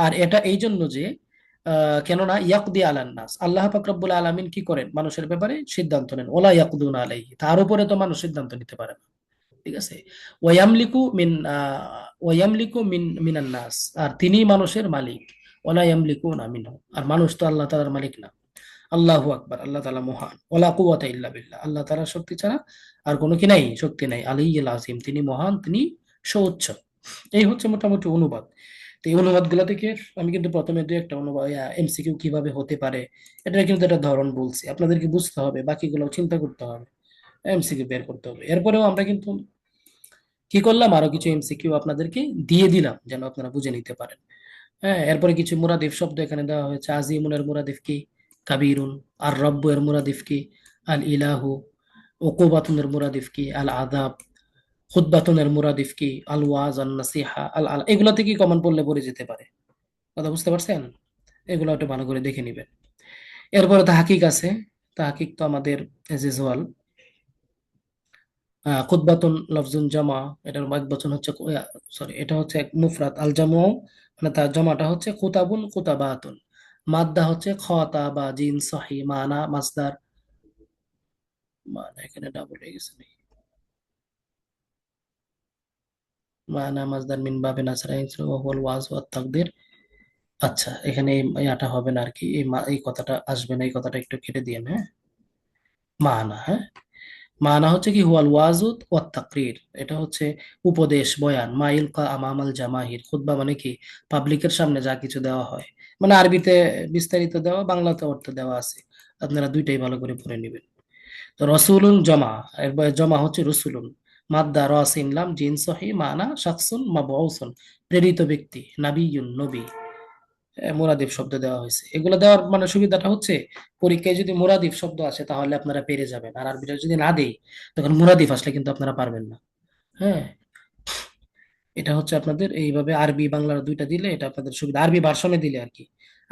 আর এটা এই জন্য যে, কেননা ইয়াকদি আলান নাস, আল্লাহ পাক রব্বুল আলামিন কি করেন, মানুষের ব্যাপারে সিদ্ধান্ত নেন, ওলা ইয়াকদুনা আলাইহি, তার উপরে তো মানুষ সিদ্ধান্ত নিতে পারে না, ঠিক আছে। ওয়ায়ামলিকু মিনান নাস, আর তিনি মানুষের মালিক, ওলা ইয়ামলিকুনা মিনহু, আর মানুষ তো আল্লাহ তাআলার মালিক না। আল্লাহু আকবার, আল্লাহ তাআলা মহান। ওয়ালা কুওয়াতা ইল্লা বিল্লাহ, আল্লাহ তাআলার শক্তি ছাড়া আর কোনো কি নাই, শক্তি নাই। আলিয়্যিল আযীম, তিনি মহান, তিনি সুউচ্চ। এই হচ্ছে মোটামুটি অনুবাদ। তো এই অনুবাদ গুলা থেকে আমি কিন্তু প্রথমে দুই একটা অনুবাদ, এমসিকিউ কিভাবে হতে পারে, এটা কিন্তু একটা ধরন বলছি, আপনাদেরকে বুঝতে হবে, বাকিগুলো চিন্তা করতে হবে, এমসিকিউ বের করতে হবে। এরপরেও আমরা কিন্তু কি করলাম, আরো কিছু এমসিকিউ আপনাদেরকে দিয়ে দিলাম যেন আপনারা বুঝে নিতে পারেন। হ্যাঁ, এরপরে কিছু মুরাদিফ শব্দ এখানে দেওয়া হয়েছে। আজিমুনের মুরাদিফ কি, কাবীরুন। আর রব্বু এর মুরাদিফ কি, আল ইলাহু। উকুবাতুনের মুরাদিফ কি, আল আযাব। খুতবাতুনের মুরাদিফ কি, আল ওয়াজ, আন নাসিহা, আল আল, এগুলো থেকে কমন পড়লে পড়ে যেতে পারে। কথা বুঝতে পারছেন? এগুলো একটু ভালো করে দেখে নিবেন। এরপরে তাহকিক আছে। তাহকিক তো আমাদের এজ ইউজুয়াল। খুতবাতুন লফজুন জামা, এটার এক বচন হচ্ছে, সরি, এটা হচ্ছে এক মুফরাদ, আল জামু, মানে তার জমাটা হচ্ছে খুতাবুন খুতাবাতুন। মাদ্দা হচ্ছে খতাবা, জিন সহি, মানা মাসদার, মানা এখানে ডাবল হয়ে গেছে নাকি? মানা মাসদার মিন বাবে নাসরা ওয়া হুয়াল ওয়াজ ওয়াত তাকদির। আচ্ছা, এখানে এটা হবে না আর কি, এই কথাটা আসবে না, এই কথাটা একটু কেটে দিয়েন, হ্যাঁ। মানা, হ্যাঁ, মানা হচ্ছে কি, হুয়াল ওয়াজুদ ওয়াত তাকরির, এটা হচ্ছে উপদেশ, বয়ান, মা ইলকা আমামাল জামাহির, খুতবা মানে কি, পাবলিকের সামনে যা কিছু দেওয়া হয়, মানে আরবিতে বিস্তারিত দেওয়া, বাংলাতে অর্থ দেওয়া আছে, আপনারা দুইটাই ভালো করে পড়ে নেবেন। তো রসুলুন জমা, এরপরে জমা হচ্ছে রসুলুন, মাদ্দা রসিন লাম জিন সহি, মানা শাখসুন মাবউসুন, প্রেরিত ব্যক্তি, নাবিয়ুন নবী। মুরাদিফ শব্দ দেওয়া হয়েছে। এগুলো দেওয়ার মানে সুবিধাটা হচ্ছে, পরীক্ষায় যদি মুরাদিফ শব্দ আসে তাহলে আপনারা পেরে যাবেন, আর আরবিটা যদি না দেই তখন মুরাদিফ আসলে কিন্তু আপনারা পারবেন না। হ্যাঁ, এটা হচ্ছে আপনাদের এইভাবে আরবি বাংলার দুইটা দিলে এটা আপনাদের সুবিধা, আরবি ভার্সনে দিলে আর কি,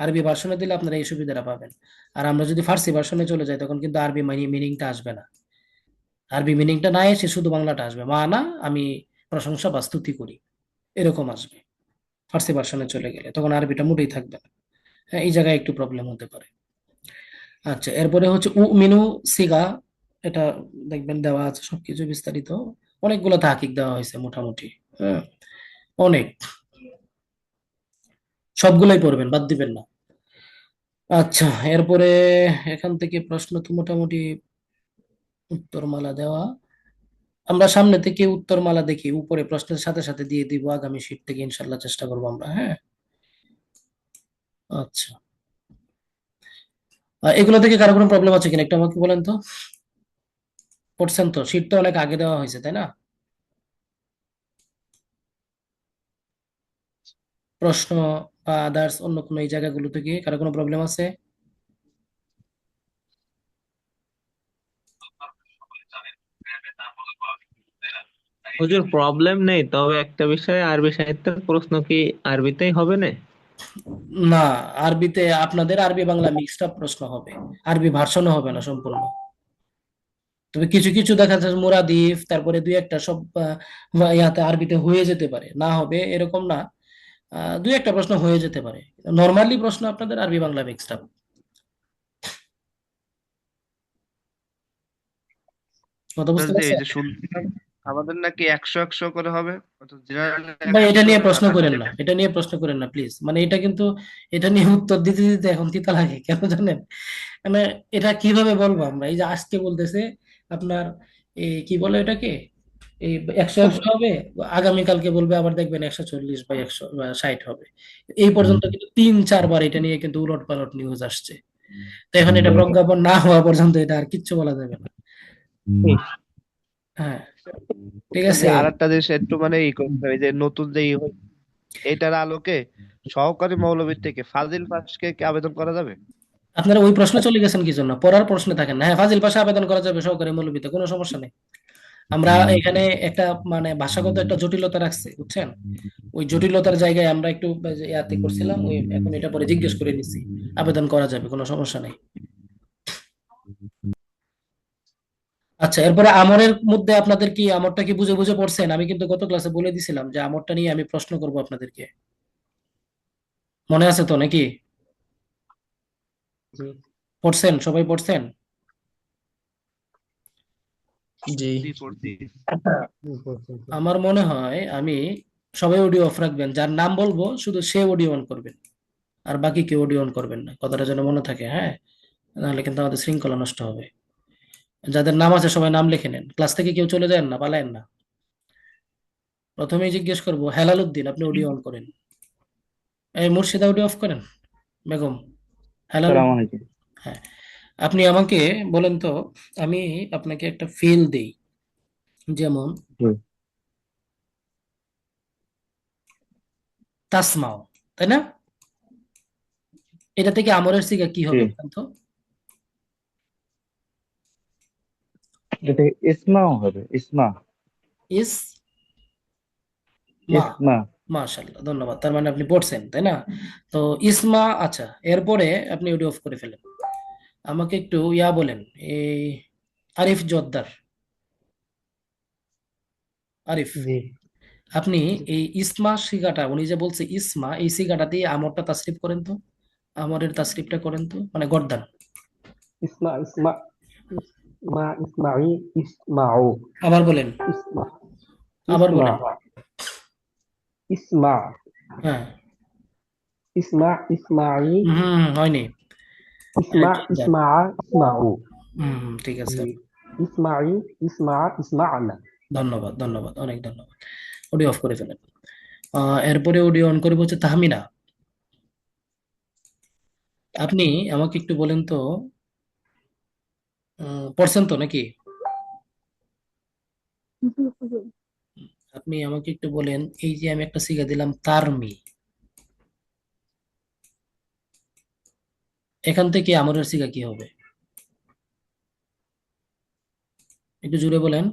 আরবি ভার্সনে দিলে আপনারা এই সুবিধাটা পাবেন। আর আমরা যদি ফার্সি ভার্সনে চলে যাই তখন কিন্তু আরবি মিনিংটা আসবে না, আরবি মিনিংটা না এসে শুধু বাংলাটা আসবে, মানা আমি প্রশংসা বা স্তুতি করি, এরকম আসবে। ফার্সি ভার্সনে চলে গেলে তখন আরবিটা মোটেই থাকবে না। হ্যাঁ, এই জায়গায় একটু প্রবলেম হতে পারে। আচ্ছা, এরপরে হচ্ছে মিনু সিগা, এটা দেখবেন দেওয়া আছে সবকিছু বিস্তারিত, অনেকগুলো তাহকিক দেওয়া হয়েছে মোটামুটি, হ্যাঁ, অনেক, সবগুলোই পড়বেন, বাদ দিবেন না। আচ্ছা, এরপরে এখান থেকে প্রশ্ন তো মোটামুটি উত্তরমালা দেওয়া, আমরা সামনে থেকে উত্তরমালা দেখি, উপরে প্রশ্নের সাথে সাথে দিয়ে দিব আগামী শীট থেকে, ইনশাল্লাহ চেষ্টা করবো আমরা, হ্যাঁ। আচ্ছা, এগুলো থেকে কারো কোনো প্রবলেম আছে কিনা একটু আমাকে বলেন তো। পড়ছেন তো, শীট তো অনেক আগে দেওয়া হয়েছে তাই না? প্রশ্ন বা আদার্স অন্য কোনো এই জায়গাগুলো থেকে কারো কোনো প্রবলেম আছে? হুজুর প্রবলেম নেই, তবে একটা বিষয়ে আরবি সাহিত্যের প্রশ্ন কি আরবিতেই হবে না? না, আরবিতে আপনাদের আরবি বাংলা মিক্সড আপ প্রশ্ন হবে, আরবি ভার্সনও হবে না সম্পূর্ণ। তবে কিছু কিছু দেখা যাচ্ছে মুরাদিফ, তারপরে দুই একটা সব ইয়াতে আরবিতে হয়ে যেতে পারে, না হবে এরকম না, দুই একটা প্রশ্ন হয়ে যেতে পারে। নর্মালি প্রশ্ন আপনাদের আরবি বাংলা মিক্সড আপ। কথা বুঝতে যে এই পারছেন? যে শুনছিলাম আমাদের নাকি 100 করে হবে, জেনারেল ভাই এটা 100, নিয়ে প্রশ্ন আর করেন না, এটা নিয়ে প্রশ্ন করেন না প্লিজ। মানে এটা কিন্তু, এটা নিয়ে উত্তর দিতে দিতে এখন তিতা লাগে কেন জানেন? মানে এটা কিভাবে বলবো আমরা? এই যে আজকে বলতেছে আপনার এই কি বলে এটাকে, এই 100 হবে, আগামীকালকে বলবে আবার দেখবেন 140 বা 160 হবে। এই পর্যন্ত কিন্তু 3-4 বার এটা নিয়ে কিন্তু উলট পালট নিউজ আসছে। তো এখন এটা প্রজ্ঞাপন না হওয়া পর্যন্ত এটা আর কিচ্ছু বলা যাবে না। হ্যাঁ, ঠিক আছে। আর একটা জিনিস একটু মানে করতে হবে, যে নতুন যে এটার আলোকে সহকারী মৌলবীর থেকে ফাজিল পাশকে কি আবেদন করা যাবে? আপনারা ওই প্রশ্নে চলে গেছেন কি জন্য? পড়ার প্রশ্নে থাকেন না। হ্যাঁ, ফাজিল পাশা আবেদন করা যাবে সহকারী মৌলবীতে, কোনো সমস্যা নেই। আমরা এখানে একটা মানে ভাষাগত একটা জটিলতা রাখছি, বুঝছেন? ওই জটিলতার জায়গায় আমরা একটু ইয়াতে করছিলাম, ওই এখন এটা পরে জিজ্ঞেস করে নিছি, আবেদন করা যাবে, কোনো সমস্যা নেই। আচ্ছা, এরপরে আমরের মধ্যে আপনাদের কি আমরটা কি বুঝে বুঝে পড়ছেন? আমি কিন্তু গত ক্লাসে বলে দিছিলাম যে আমরটা নিয়ে আমি প্রশ্ন করব আপনাদেরকে, মনে আছে তো নাকি? পড়ছেন, সবাই পড়ছেন? জি। আমার মনে হয় আমি, সবাই অডিও অফ রাখবেন, যার নাম বলবো শুধু সে অডিও অন করবেন, আর বাকি কেউ অডিও অন করবেন না, কথাটা যেন মনে থাকে, হ্যাঁ? নাহলে কিন্তু আমাদের শৃঙ্খলা নষ্ট হবে। যাদের নাম আছে সবাই নাম লিখে নেন, ক্লাস থেকে কেউ চলে যায় না, পালায়েন না। প্রথমেই জিজ্ঞেস করবো, হেলাল উদ্দিন, আপনি অডিও অন করেন। এই মুর্শিদা অডিও অফ করেন। বেগম, হেলাল উদ্দিন, হ্যাঁ। আপনি আমাকে বলেন তো, আমি আপনাকে একটা ফিল দেই, যেমন তাসমাও, তাই না? এটা থেকে আমরের সিগা কি হবে বলেন তো? এটা ইসমাও হবে, ইসমা। ইস মা, ইসমা। মাশাআল্লাহ, ধন্যবাদ। তার মানে আপনি পড়ছেন, তাই না? তো ইসমা, আচ্ছা, এরপরে আপনি অডিও অফ করে ফেলেন। আমাকে একটু ইয়া বলেন, এই আরিফ জোদ্দার, আরিফ, জি। আপনি এই ইসমা সিগাটা, উনি যে বলছে ইসমা, এই সিগাটা দিয়ে আমরটা তাসরিফ করেন তো, আমরের তাসরিফটা করেন তো, মানে গর্দান। ইসমা, ইসমা, ইসমা, ইসমাই, ইসমাউ। আবার বলেন, ইসমা, আবার ইসমা, বলেন। ইসমা, হ্যাঁ, ইসমা, ইসমাই, হয়নি। ইসমা, আরেকটু যান। ইসমা, ইসমাউ। ঠিক আছে। ইসমাই, ইসমা, ইসমাআনা। ধন্যবাদ, ধন্যবাদ, অনেক ধন্যবাদ। অডিও অফ করে ফেলেন। এরপরে অডিও অন করবো হচ্ছে তাহমিনা। আপনি আমাকে একটু বলেন তো, পড়ছেন তো নাকি? জি, জি। আপনি আমাকে একটু বলেন, এই যে আমি একটা সিগা দিলাম তারমি, এখান থেকে আমরের সিগা কি হবে? একটু জুড়ে বলেন।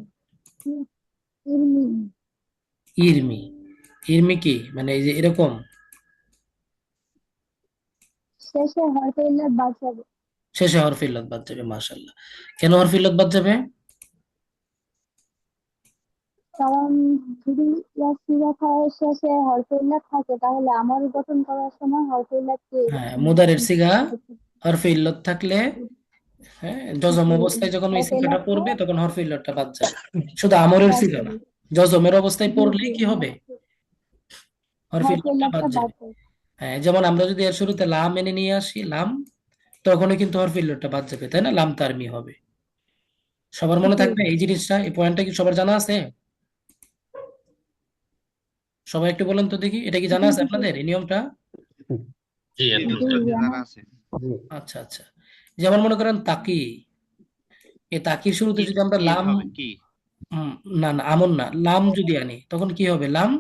ইলমি, ইরমি, ইরমি কি মানে এই যে এরকম? শেষে হরফে ইল্লাত বাদ যাবে। শেষে হরফে ইল্লাত বাদ যাবে, মাশাআল্লাহ। কেন হরফে ইল্লাত বাদ যাবে? কারণ যদি ইয়াসিরাখায়ের শেষে হরফে ইল্লাত থাকে তাহলে আমার গঠন করার সময় হরফে ইল্লাতকে হ্যাঁ, মুদারের সিগা হরফে ইল্লাত থাকলে, হ্যাঁ, জজম অবস্থায় যখন ওই হরফে সিগাটা ইল্লাতকে পড়বে তখন হরফে ইল্লাতটা বাদ যাবে। শুধু আমরের বাদ সিগা না, যাবে। জজমের অবস্থায় জি, পড়লে জি, কি হবে? হরফে হরফে ইল্লাতটা বাদ ইল্লাতটা বাদ যাবে। যাবে। হ্যাঁ, যেমন আমরা যদি এর শুরুতে লাম এনে নিয়ে আসি, লাম, তখনও কিন্তু হরফে ইল্লাতটা বাদ যাবে, তাই না? লাম তারমি হবে। সবার মনে জি, থাকবে এই জিনিসটা, এই পয়েন্টটা কি সবার জানা আছে? সবাই একটু বলেন তো দেখি, এটা কি জানা জি, আছে জি, আপনাদের এই নিয়মটা? জি, জানা আছে। আচ্ছা, আচ্ছা। যেমন মনে করেন তাকি, এই তাকির শুরুতে কি যদি আমরা কি লাম, হবে কি? না না আমন না, লাম যদি আনি তখন কি হবে? লাম,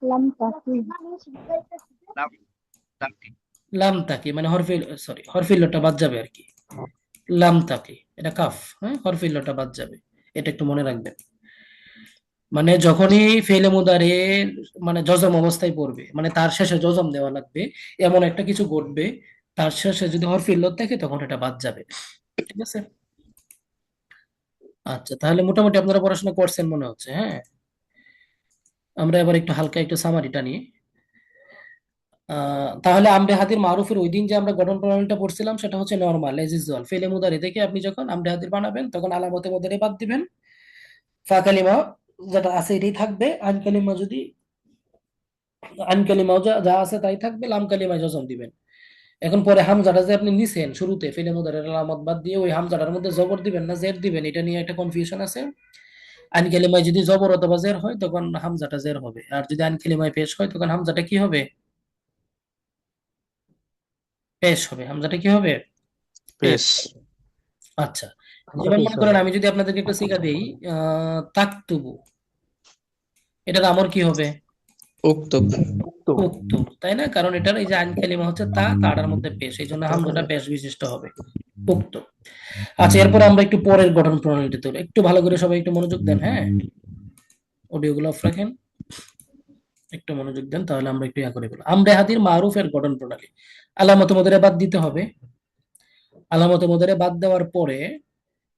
লাম তাকি, নাম তাকি। লাম তাকি মানে হরফে, সরি, হরফে ইল্লাতটা বাদ যাবে আর কি। লাম তাকি, এটা কাফ, হ্যাঁ, হরফে ইল্লাতটা বাদ যাবে। এটা একটু মনে রাখবেন। মানে যখনই ফেলে মুদারে মানে জজম অবস্থায় পড়বে, মানে তার শেষে জজম দেওয়া লাগবে, এমন একটা কিছু ঘটবে, তার শেষে যদি হরফে ইল্লাত থাকে তখন এটা বাদ যাবে। ঠিক আছে? আচ্ছা, তাহলে মোটামুটি আপনারা পড়াশোনা করছেন মনে হচ্ছে, হ্যাঁ। আমরা এবার একটু হালকা একটু সামারিটা নিই। তাহলে আমরে হাদির মারুফের ওই দিন যে আমরা গঠন প্রণালীটা পড়ছিলাম সেটা হচ্ছে নরমাল এজ ইউজুয়াল। ফেলে মুদারে থেকে আপনি যখন আমরে হাদির বানাবেন তখন আলামতে মুদারে বাদ দিবেন, ফা কালিমা যেটা আছে এটাই থাকবে, আইন কালিমাও যা যা আছে তাই থাকবে, লাম কালিমায় জজম দিবেন। এখন পরে হামজাটা যে আপনি নিছেন শুরুতে ফেলে মুদারের আলামত বাদ দিয়ে ওই হামজাটার মধ্যে জবর দিবেন না জের দিবেন, এটা নিয়ে একটা কনফিউশন আছে। আইন কালিমায় যদি জবর অথবা জের হয় তখন হামজাটা জের হবে, আর যদি আইন কালিমায় পেশ হয় তখন হামজাটা কি হবে? পেশ হবে। হামজাটা কি হবে? পেশ পেশ। হবে। আচ্ছা, হামজা যেমন পেশ মনে হবে। করেন আমি যদি আপনাদেরকে একটা শিখা দেই তাকতুবু, এটার আমর কি হবে? উক্তুব। উক্তুব। উক্তুব, তাই না? কারণ এটার এই যে আইন কালিমা হচ্ছে তা, তাটার মধ্যে পেশ, এই জন্য হামজাটা পেশ বিশিষ্ট হবে, উক্তুব। আচ্ছা, এরপর আমরা একটু পরের গঠন প্রণালীতে তুলি, একটু ভালো করে সবাই একটু মনোযোগ দেন, হ্যাঁ, অডিওগুলো অফ রাখেন, একটু মনোযোগ দেন, তাহলে আমরা একটু ইয়া করে বলি। আমরে হাদির মারুফের গঠন প্রণালী। আলামত মুদারে বাদ দিতে হবে। আলামত মুদারে বাদ দেওয়ার পরে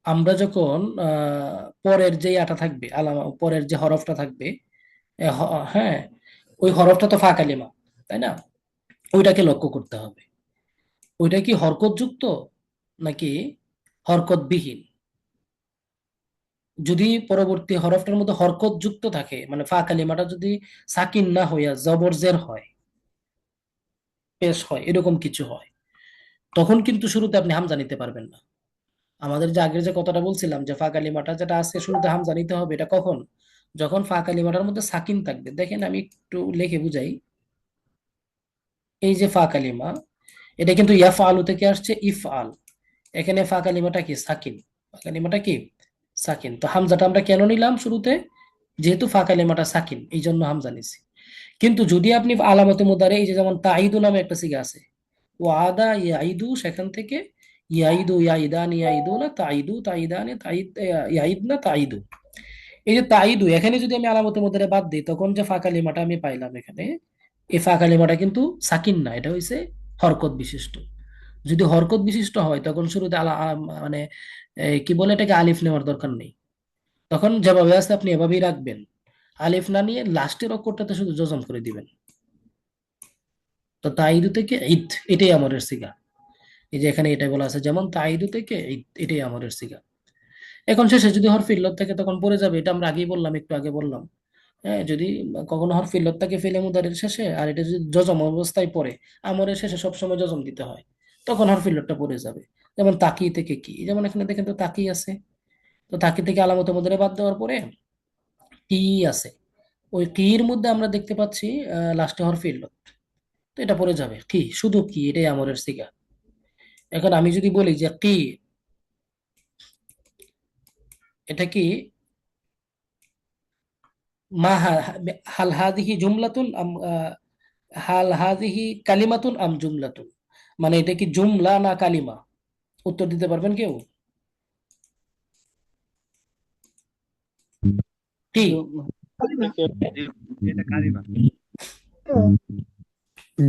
আমরা যখন পরের যে আটা থাকবে, পরের যে হরফটা থাকবে, হ্যাঁ, ওই হরফটা তো ফা কালিমা, তাই না? ওইটাকে লক্ষ্য করতে হবে, ওইটা কি হরকত যুক্ত নাকি হরকত বিহীন। যদি পরবর্তী হরফটার মধ্যে হরকত যুক্ত থাকে, মানে ফা কালিমাটা যদি সাকিন না হইয়া জবর জের হয়, পেশ হয়, এরকম কিছু হয়, তখন কিন্তু শুরুতে আপনি হামজা নিতে পারবেন না। আমাদের যে আগের যে কথাটা বলছিলাম যে ফা কালিমাটা যেটা আছে শুরুতে হামজা নিতে হবে, এটা কখন? যখন ফা কালিমাটার মধ্যে সাকিন থাকবে। দেখেন আমি একটু লিখে বুঝাই। এই যে ফা কালিমা, এটা কিন্তু ইয়াফআলু থেকে আসছে ইফআল, এখানে ফা কালিমাটা কি সাকিন, ফা কালিমাটা কি সাকিন। তো হামজাটা আমরা কেন নিলাম শুরুতে? যেহেতু ফা কালিমাটা সাকিন, এই জন্য হামজা নিছি। কিন্তু যদি আপনি আলামতে মুদারে, এই যে যেমন তাইদু নামে একটা সিগা আছে, ওয়াদা ইয়াইদু, সেখান থেকে ইয়াইদু ইয়াইদান ইয়াইদু না তাইদু তাইদানে তাইদ ইয়াইদ না তাইদু, এই যে তাইদু, এখানে যদি আমি আলামতে মুদারে বাদ দিই তখন যে ফা কালিমাটা আমি পাইলাম এখানে, এই ফা কালিমাটা কিন্তু সাকিন না, এটা হইছে হরকত বিশিষ্ট। যদি হরকত বিশিষ্ট হয় তখন শুরুতে মানে কি বলে এটাকে আলিফ নেওয়ার দরকার নেই, তখন যেভাবে আছে আপনি এভাবেই রাখবেন, আলিফ না নিয়ে লাস্টের অক্ষরটাতে শুধু জজম করে দিবেন। তো তাইদু থেকে ঈদ, এটাই আমরের সিগা। এই যে এখানে এটাই বলা আছে, যেমন তাইদু থেকে ঈদ, এটাই আমরের সিগা। এখন শেষে যদি হরফ ইল্লত থাকে তখন পড়ে যাবে, এটা আমরা আগেই বললাম, একটু আগে বললাম। হ্যাঁ, যদি কখনো হরফ ইল্লত থাকে ফেলে মুদারের শেষে, আর এটা যদি জজম অবস্থায় পড়ে, আমরের শেষে সবসময় জজম দিতে হয়, তখন হরফ ইল্লতটা পড়ে যাবে। যেমন তাকি থেকে কি, যেমন এখানে দেখেন তো তাকি আছে, তো তাকি থেকে আলামত মুদারে বাদ দেওয়ার পরে কি আছে, ওই কির মধ্যে আমরা দেখতে পাচ্ছি লাস্টে হরফ ইল্লত, তো এটা পড়ে যাবে কি, শুধু কি, এটাই আমরের সিগা। এখন আমি যদি বলি যে কি, এটা কি মা হাল হাদিহি জুমলাতুন আম হাল হাদিহি কালিমাতুন আম জুমলাতুন, মানে এটা কি জুমলা না কালিমা? উত্তর দিতে পারবেন কেউ? কি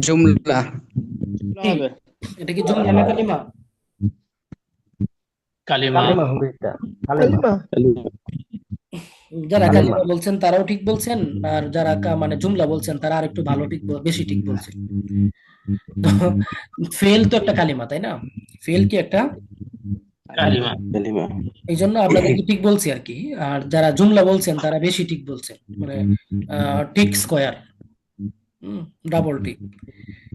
জুমলা। কি হবে। এটা কি জুমলা না কালিমা? কালিমা। কালিমা হবে এটা। কালিমা। কালিমা যারা কালিমা। কালিমা বলছেন তারাও ঠিক বলছেন, আর যারা মানে জুমলা বলছেন তারা আর একটু ভালো ঠিক বেশি ঠিক বলছেন। তো ফেল তো একটা কালিমা, তাই না? ফেল কি একটা কালিমা। এই জন্য আপনাদেরকে ঠিক বলছি আর কি। আর যারা জুমলা বলছেন তারা বেশি ঠিক বলছেন, মানে ঠিক স্কোয়ার, ডাবল টিক।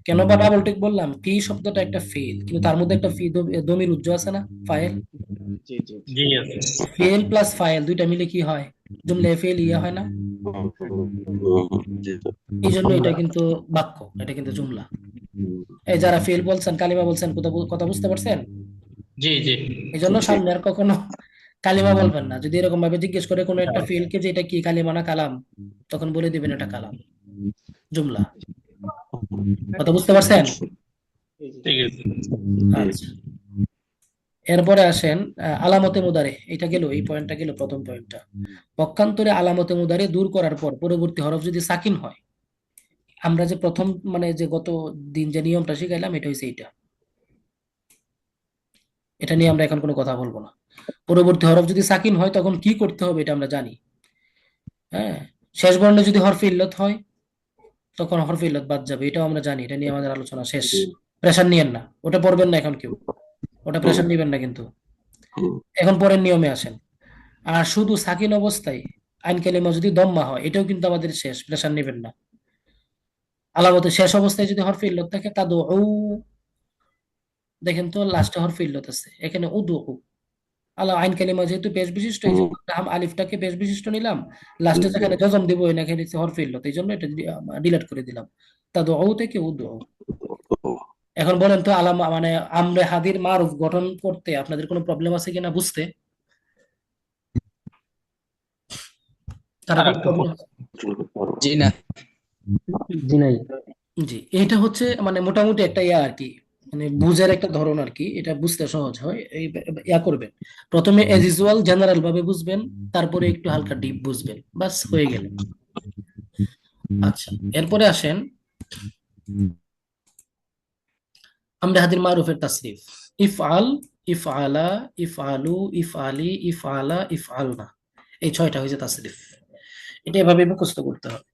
কেন বা ডাবল টিক বললাম? কি শব্দটা একটা ফেল, কিন্তু তার মধ্যে একটা দমির উজ্জ আছে না, ফাইল। জি জি জি। জি আছে। ফেল প্লাস ফাইল দুইটা মিলে কি হয়? জুমলা ফেল ইয়া হয় না? এই জন্য এটা কিন্তু বাক্য, এটা কিন্তু জুমলা। এই যারা ফেল বলছেন, কালিমা বলছেন, কথা বুঝতে পারছেন? জি জি। এই জন্য সামনে আর কখনো কালিমা বলবেন না। যদি এরকম ভাবে জিজ্ঞেস করে কোনো একটা ফেলকে যে এটা কি কালিমা না কালাম, তখন বলে দিবেন এটা কালাম, জুমলা। কথা বুঝতে পারছেন? ঠিক আছে। আচ্ছা, এরপরে আসেন আলামতে মুদারে। এটা গেল, এই পয়েন্টটা গেল, প্রথম পয়েন্টটা। পক্ষান্তরে আলামতে মুদারে দূর করার পর পরবর্তী হরফ যদি সাকিন হয়, আমরা যে প্রথম মানে যে গত দিন যে নিয়মটা শিখাইলাম, এটা হচ্ছে এইটা, এটা নিয়ে আমরা এখন কোনো কথা বলবো না। পরবর্তী হরফ যদি সাকিন হয় তখন কি করতে হবে এটা আমরা জানি। হ্যাঁ, শেষ বর্ণে যদি হরফে ইল্লত হয় তখন হরফে ইল্লত বাদ যাবে, এটাও আমরা জানি। এটা নিয়ে আমাদের আলোচনা শেষ, প্রেশার নিয়েন না, ওটা পড়বেন না এখন কেউ, ওটা প্রেশার নিবেন না কিন্তু। এখন পরের নিয়মে আসেন। আর শুধু সাকিন অবস্থায় আইন কালিমা যদি দম্মা হয়, এটাও কিন্তু আমাদের শেষ, প্রেশার নেবেন না। আলামতে শেষ অবস্থায় যদি হরফে ইল্লত থাকে তা দো, দেখেন তো লাস্টে হরফে ইল্লত আছে, এখানে উদু। আলা আইন কালিমা যেহেতু পেশ বিশিষ্ট, এই জন্য আলিফটাকে পেশ বিশিষ্ট নিলাম, লাস্টে যেখানে জজম দিব এখানে হরফে ইল্লত, এই জন্য এটা ডিলিট করে দিলাম, তা দো থেকে উদু। এখন বলেন তো আলামা মানে আমরে হাদির মারুফ গঠন করতে আপনাদের কোনো প্রবলেম আছে কিনা বুঝতে? কারো কোনো প্রবলেম? জি না। জি নাই। জি, এটা হচ্ছে মানে মোটামুটি একটা ইয়া আর কি, মানে বুঝার একটা ধরন আর কি, এটা বুঝতে সহজ হয়। এই ইয়া করবেন, প্রথমে এজ ইউজুয়াল জেনারেল ভাবে বুঝবেন, তারপরে একটু হালকা ডিপ বুঝবেন, বাস হয়ে গেল। আচ্ছা, এরপরে আসেন আমরে হাদির মারুফের তাসরিফ। ইফআল, ইফআলা, ইফআলু, ইফআলি, ইফআলা, ইফআলনা, এই 6টা হয়েছে তাসরিফ। এটা এভাবে মুখস্থ করতে হবে।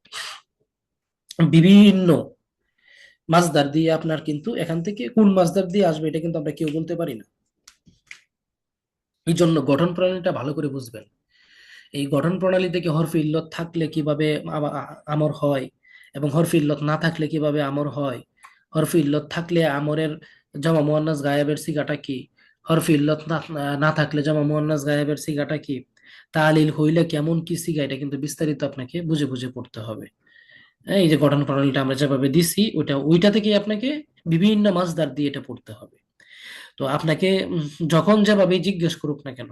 বিভিন্ন মাসদার দিয়ে আপনার কিন্তু এখান থেকে কোন মাসদার দিয়ে আসবে এটা কিন্তু আমরা কেউ বলতে পারি না। এই জন্য গঠন প্রণালীটা ভালো করে বুঝবেন। এই গঠন প্রণালী থেকে হরফে ইল্লত থাকলে কিভাবে আমর হয়, এবং হরফে ইল্লত না থাকলে কিভাবে আমর হয়, হরফে ইল্লত থাকলে আমরের জামা মুয়ান্নাস গায়েবের সিগাটা কি, হরফে ইল্লত না থাকলে জামা মুয়ান্নাস গায়েবের সিগাটা কি, তালিল হইলে কেমন কি সিগা, এটা কিন্তু বিস্তারিত আপনাকে বুঝে বুঝে পড়তে হবে। এই যে গঠন প্রণালীটা আমরা যেভাবে দিছি ওইটা থেকে আপনাকে বিভিন্ন মাসদার দিয়ে এটা পড়তে হবে। তো আপনাকে যখন যেভাবে জিজ্ঞেস করুক না কেন,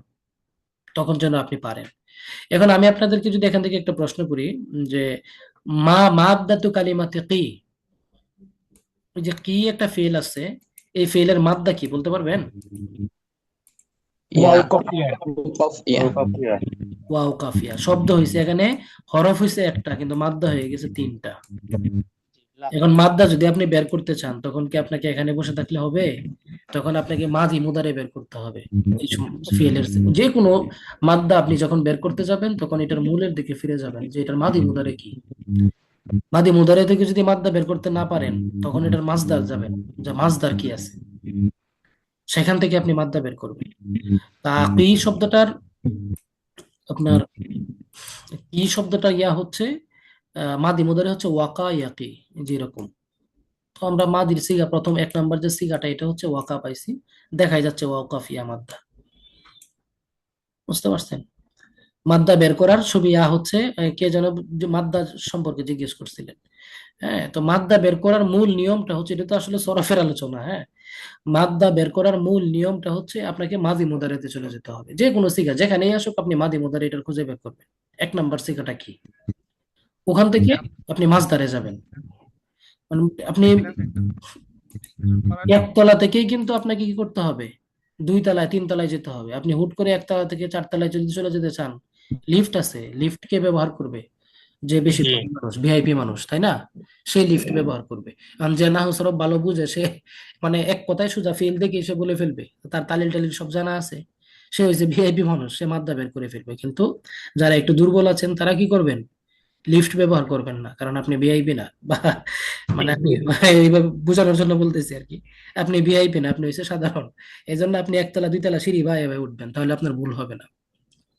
তখন যেন আপনি পারেন। এখন আমি আপনাদেরকে যদি এখান থেকে একটা প্রশ্ন করি যে মাদ্দাতু কালিমাতে কি, ওই যে কি একটা ফেল আছে, এই ফেলের মাদ্দা কি বলতে পারবেন? ইয়া। ইয়া। ওয়াও কাফিয়া শব্দ হয়েছে এখানে, হরফ হয়েছে একটা কিন্তু মাদ্দা হয়ে গেছে 3টা। এখন মাদ্দা যদি আপনি বের করতে চান, তখন কি আপনাকে এখানে বসে থাকলে হবে? তখন আপনাকে মাদি মুদারে বের করতে হবে। এই ফেলের যে কোনো মাদ্দা আপনি যখন বের করতে যাবেন, তখন এটার মূলের দিকে ফিরে যাবেন যে এটার মাদি মুদারে কি। মাদি মুদারে থেকে যদি মাদ্দা বের করতে না পারেন, তখন এটার মাসদার যাবেন, যে মাসদার কি আছে, সেখান থেকে আপনি মাদ্দা বের করবেন। তা কি শব্দটার আপনার কি শব্দটা ইয়া হচ্ছে মাদি মুদারে হচ্ছে ওয়াকা ইয়াকি, যেরকম। তো আমরা মাদির সিগা প্রথম 1 নাম্বার যে সিগাটা, এটা হচ্ছে ওয়াকা পাইছি, দেখাই যাচ্ছে ওয়াকাফিয়া মাদ্দা। বুঝতে পারছেন? মাদ্দা বের করার ছবি হচ্ছে কে যেন মাদ্দা সম্পর্কে জিজ্ঞেস করছিলেন। হ্যাঁ, তো মাদ্দা বের করার মূল নিয়মটা হচ্ছে, এটা তো আসলে সরফের আলোচনা। হ্যাঁ, মাদ্দা বের করার মূল নিয়মটা হচ্ছে আপনাকে মাদি মুদারিতে চলে যেতে হবে। যে কোনো সিগা যেখানেই আসুক, আপনি মাদি মুদারি এটার খুঁজে বের করবেন 1 নাম্বার সিগাটা কি, ওখান থেকে আপনি মাসদারে যাবেন। মানে আপনি একতলা থেকেই কিন্তু আপনাকে কি করতে হবে, 2 তলায় 3 তলায় যেতে হবে। আপনি হুট করে 1 তলা থেকে 4 তলায় যদি চলে যেতে চান, লিফট আছে, লিফট কে ব্যবহার করবে? যে বেশি ধনী মানুষ, ভিআইপি মানুষ, তাই না? সে লিফট ব্যবহার করবে। আর যে না সরব ভালো বুঝে, সে মানে এক কথায় সোজা ফেল দেখে সে বলে ফেলবে, তার তালিল টালিল সব জানা আছে, সে হয়েছে ভিআইপি মানুষ, সে মাদ্দা বের করে ফেলবে। কিন্তু যারা একটু দুর্বল আছেন, তারা কি করবেন? লিফট ব্যবহার করবেন না, কারণ আপনি ভিআইপি না। বা মানে আপনি এইভাবে বোঝানোর জন্য বলতেছি আর কি, আপনি ভিআইপি না, আপনি হচ্ছে সাধারণ। এই জন্য আপনি 1 তলা 2 তলা সিঁড়ি বায়ে বায়ে উঠবেন, তাহলে আপনার ভুল হবে না।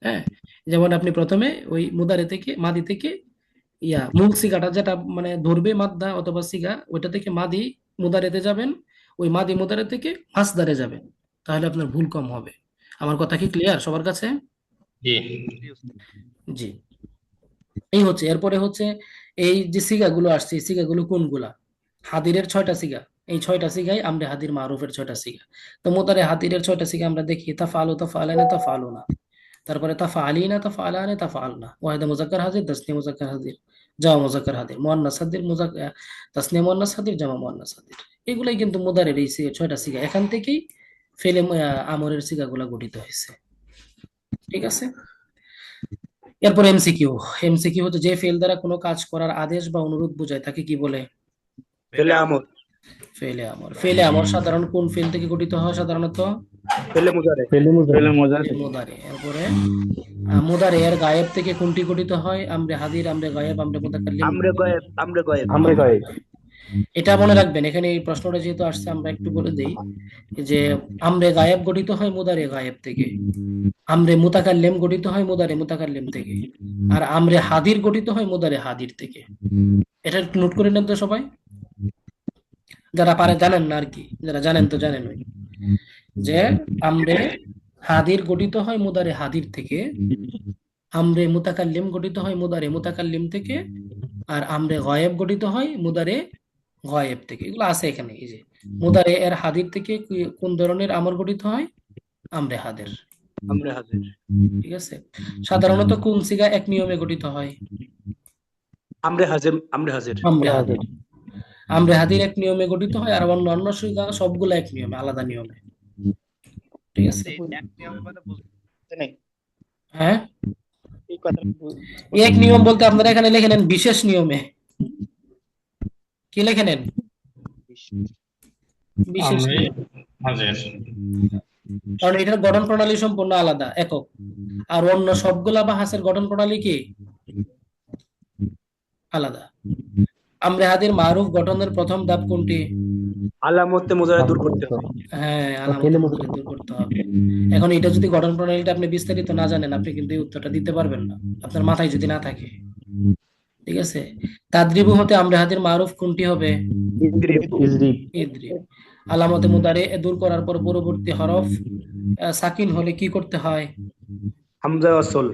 হ্যাঁ, যেমন আপনি প্রথমে ওই মুদারে থেকে মাদি থেকে মূল সিগাটা যেটা মানে ধরবে মাদ্দা অথবা সিগা, ওইটা থেকে মাদি মুদারেতে যাবেন, ওই মাদি মুদারে থেকে মাসদারে যাবেন, তাহলে আপনার ভুল কম হবে। আমার কথা কি ক্লিয়ার সবার কাছে? জি, এই হচ্ছে। এরপরে হচ্ছে এই যে সিগাগুলো আসছে, এই সিগাগুলো কোনগুলা? হাদিরের 6টা সিগা, এই 6টা সিগাই আমরা হাদির মারুফের 6টা সিগা। তো মুদারে হাদিরের 6টা সিগা আমরা দেখি, তাফআলু, তাফআলানা, তাফআলুনা, তারপরে তাফআলিনা, তাফআলানা, তাফআলনা, ওয়াহিদা মুজাক্কার হাজির, তাসনিয়া মুজাক্কার হাজির, জামা মুজাক্কার হাজির, মুয়ান্নাস হাজির, তাসনিয়া মুয়ান্নাস হাজির, জামা মুয়ান্নাস হাজির। এগুলাই কিন্তু মুদারের এই 6টা সিগা, এখান থেকেই ফেলে আমরের সিগাগুলা গঠিত হয়েছে। ঠিক আছে? এরপর এমসিকিউ। এমসিকিউ হচ্ছে যে ফেল দ্বারা কোনো কাজ করার আদেশ বা অনুরোধ বোঝায় তাকে কি বলে? ফেলে আমর, ফেলে আমর। ফেলে আমর সাধারণ কোন ফেল থেকে গঠিত হয়? সাধারণত ফেলে মুজারে, মুদারে। এরপরে মুদারে এর গায়েব থেকে কোনটি গঠিত হয়? আমরে হাদির, আমরে গায়েব, আমরে মুতাকাল্লিম, আমরে গয়েব, আমরে গয়েব, আমরা কই এটা মনে রাখবেন, এখানে এই প্রশ্নটা যেহেতু আসছে আমরা একটু বলে দেই যে আমরে গায়েব গঠিত হয় মুদারে গায়েব থেকে, আমরে মুতাকাল্লিম গঠিত হয় মুদারে মুতাকাল্লিম থেকে, আর আমরে হাদির গঠিত হয় মুদারে হাদির থেকে। এটা একটু নোট করে নেন তো সবাই, যারা পারে জানেন না আর কি, যারা জানেন তো জানেন ওই যে আমরে হাদির গঠিত হয় মুদারে হাদির থেকে, আমরে মুতাকাল্লিম গঠিত হয় মুদারে মুতাকাল্লিম থেকে, আর আমরে গায়েব গঠিত হয় মুদারে গায়েব থেকে। এগুলো আছে এখানে, এই যে মুদারে এর হাদির থেকে কোন ধরনের আমর গঠিত হয়? আমরে হাদের। আমরে হাজির। ঠিক আছে। সাধারণত কোন সিগা এক নিয়মে গঠিত হয়? আমরে হাজির। আমরে হাজির। আমরে হাদির। আমরে হাদির এক নিয়মে গঠিত হয়, আর অন্য সিগা সবগুলো এক নিয়মে, আলাদা নিয়মে। ঠিক আছে। এক নিয়ম মানে বুঝতে নেই হ্যাঁ, এই কথা এক নিয়ম বলতে আপনারা এখানে লিখে নেন বিশেষ নিয়মে। কি লিখে নেন? বিশেষ নিয়ম। কারণ এটার গঠন প্রণালী সম্পূর্ণ আলাদা, একক। আর অন্য সবগুলা বাহাসের গঠন প্রণালী কি আলাদা। আমরে হাদির মারুফ গঠনের প্রথম ধাপ কোনটি? আলামতে মুজারে দূর করতে হবে। হ্যাঁ, আলামত মুজারে দূর করতে হবে। এখন এটা যদি গঠন প্রণালীটা আপনি বিস্তারিত না জানেন, আপনি কিন্তু এই উত্তরটা দিতে পারবেন না, আপনার মাথায় যদি না থাকে। ঠিক আছে। তাদরিবু হতে আমরে হাদির মারুফ কোনটি হবে? ইদরিব। আলামতে মুদারে দূর করার পর পরবর্তী হরফ সাকিন হলে কি করতে হয়? হামজা ওয়াসল।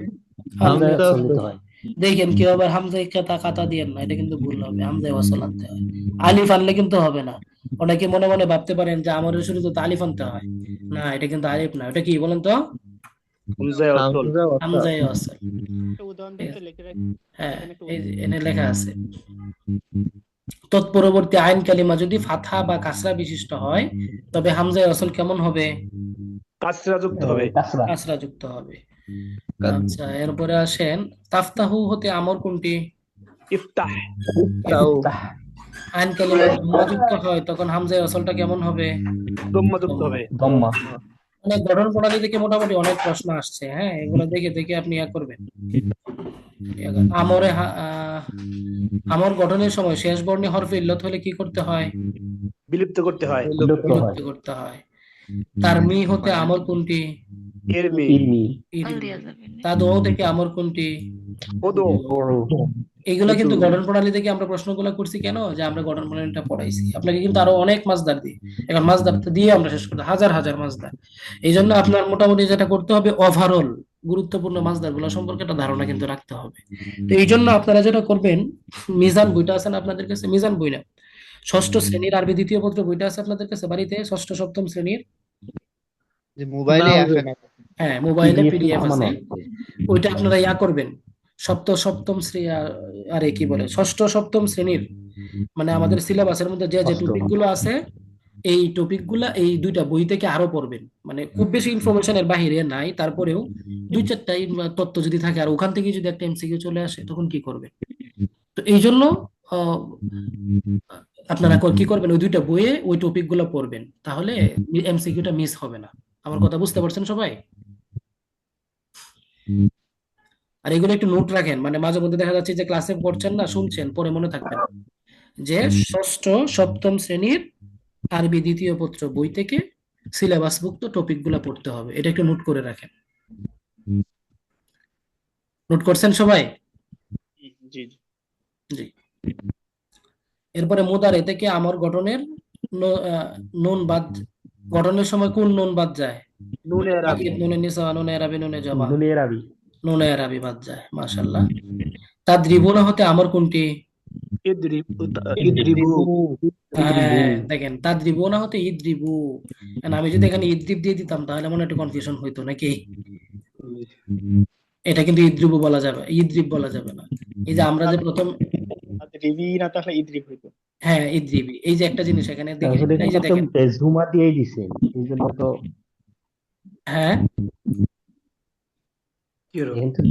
দেখেন কেউ আবার হামজা কাতা দিয়েন না, এটা কিন্তু ভুল হবে। হামজা ওয়াসল আনতে হয়। আলিফ আনলে কিন্তু হবে না। অনেকে মনে মনে ভাবতে পারেন যে আমাদের শুরুতে তো আলিফ আনতে হয়, না, এটা কিন্তু আলিফ না। এটা কি বলেন তো? হামজা ওয়াসল। হামজা ওয়াসল। উদাহরণ দিতে লিখে হ্যাঁ, এই যে এখানে লেখা আছে। তৎপরবর্তী আইন কালিমা যদি ফাতহা বা কাসরা বিশিষ্ট হয় তবে হামজা ওয়াসল কেমন হবে? কাসরা যুক্ত হবে। কাসরা যুক্ত হবে। আচ্ছা, এরপরে আসেন তাফতাহু হতে আমর কোনটি? ইফতাহ। আইন কালিমা যুক্ত হয় তখন হামজা ওয়াসলটা কেমন হবে? দম্মা যুক্ত হবে। মানে গঠন প্রণালী থেকে মোটামুটি অনেক প্রশ্ন আসছে। হ্যাঁ, এগুলো দেখে দেখে আপনি ইয়া করবেন। আমর গঠনের সময় শেষ বর্ণে হরফে ইল্লত হলে কি করতে হয়? বিলুপ্ত করতে হয়। বিলুপ্ত করতে হয়। তার মি হতে আমর কোনটি? ইরমি। তাদু থেকে আমর কোনটি? ওদো। এগুলা কিন্তু গঠন প্রণালী থেকে আমরা প্রশ্নগুলো করছি কেন, যে আমরা গঠন প্রণালীটা পড়াইছি আপনাকে, কিন্তু আরো অনেক মাসদার দিই। এখন মাসদার দিয়ে আমরা শেষ করতে হাজার হাজার মাসদার। এই জন্য আপনার মোটামুটি যেটা করতে হবে, ওভারঅল গুরুত্বপূর্ণ মাসদার গুলো সম্পর্কে একটা ধারণা কিন্তু রাখতে হবে। তো এই জন্য আপনারা যেটা করবেন, মিজান বইটা আছে না আপনাদের কাছে? মিজান বই না, ষষ্ঠ শ্রেণীর আরবি দ্বিতীয় পত্র বইটা আছে আপনাদের কাছে বাড়িতে? ষষ্ঠ সপ্তম শ্রেণীর যে মোবাইলে আসে না। হ্যাঁ, মোবাইলে পিডিএফ আছে, ওইটা আপনারা ইয়া করবেন। সপ্তম শ্রেণী, আরে কি বলে, ষষ্ঠ সপ্তম শ্রেণীর মানে আমাদের সিলেবাসের মধ্যে যে যে টপিক গুলো আছে, এই টপিক গুলা এই দুইটা বই থেকে আরো পড়বেন। মানে খুব বেশি ইনফরমেশনের বাহিরে নাই, তারপরেও দুই চারটা তথ্য যদি থাকে আর ওখান থেকে যদি একটা এমসিকিউ চলে আসে তখন কি করবেন? তো এই জন্য আপনারা কি করবেন, ওই দুইটা বইয়ে ওই টপিক গুলো পড়বেন, তাহলে এমসিকিউটা মিস হবে না। আমার কথা বুঝতে পারছেন সবাই? আর এগুলো একটু নোট রাখেন, মানে মাঝে মধ্যে দেখা যাচ্ছে যে ক্লাসে পড়ছেন না, শুনছেন, পরে মনে থাকবে না। যে ষষ্ঠ সপ্তম শ্রেণীর আরবি দ্বিতীয় পত্র বই থেকে সিলেবাসভুক্ত টপিক গুলা পড়তে হবে, এটা একটু নোট করে রাখেন। নোট করছেন সবাই? জি জি। এরপরে মুদারে থেকে আমর গঠনের নুন বাদ, গঠনের সময় কোন নুন বাদ যায়? নুনে আরবি। নুনে নিসা, নুনে আরবি, নুনে জমা, দুনিয়ার নুনে আরবি বাদ যায়। মাশাআল্লাহ। তাদরিবুনা হতে আমর কোনটি? ইদরিবু। হ্যাঁ, দেখেন তাদরিবুনা হতে ইদরিবু। আমি যদি এখানে ইদরিব দিয়ে দিতাম তাহলে মনে একটু কনফিউশন হইতো নাকি? এটা কিন্তু ইদরিবু বলা যাবে, ইদরিব বলা যাবে না। এই যে আমরা যে প্রথম রিবি না তাহলে ইদরিব হইতো। হ্যাঁ, ইদরিবি, এই যে একটা জিনিস এখানে দেখেন, এই যে দেখেন, ঝুমা দিয়েই দিছে, এই জন্য তো হ্যাঁ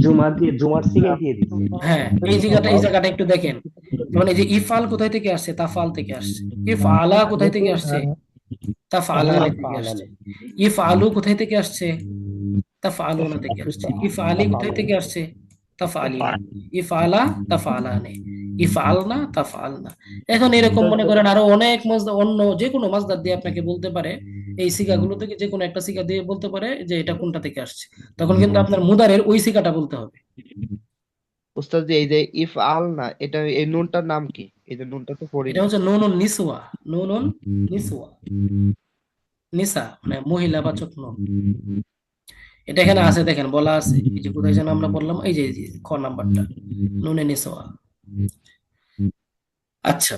জুমার সিগাই দিয়ে দিছে। হ্যাঁ, এই জায়গাটা একটু দেখেন। মানে এই যে ইফআল কোথায় থেকে আসছে? তাফাল থেকে আসছে। ইফআলা কোথায় থেকে আসছে? তাফআলা থেকে আসছে। ইফআলু কোথায় থেকে আসছে? তাফআলুনা থেকে আসছে। ইফআলি কোথায় থেকে আসছে? তাফআলিনা, ইফআলা তাফআলানি, ইফআলনা তাফআলনা। এখন এরকম মনে করেন আরো অনেক মাসদার, অন্য যে কোনো মাসদার দিয়ে আপনাকে বলতে পারে, এই সিগাগুলো থেকে যে কোনো একটা সিগা দিয়ে বলতে পারে যে এটা কোনটা থেকে আসছে, তখন কিন্তু আপনার মুদারের ওই সিগাটা বলতে হবে। উস্তাদ জি, এই যে ইফ আল না, এটা এই নুনটার নাম কি? এই যে নুনটা তো পড়ি এটা না। হচ্ছে নুনুন নিসওয়া, নুনুন নিসওয়া, নিসা মানে মহিলা বাচক নুন। এটা এখানে আছে, দেখেন বলা আছে, এই যে কোথায় যেন আমরা বললাম, এই যে খ নাম্বারটা, নুনে নিসওয়া। আচ্ছা,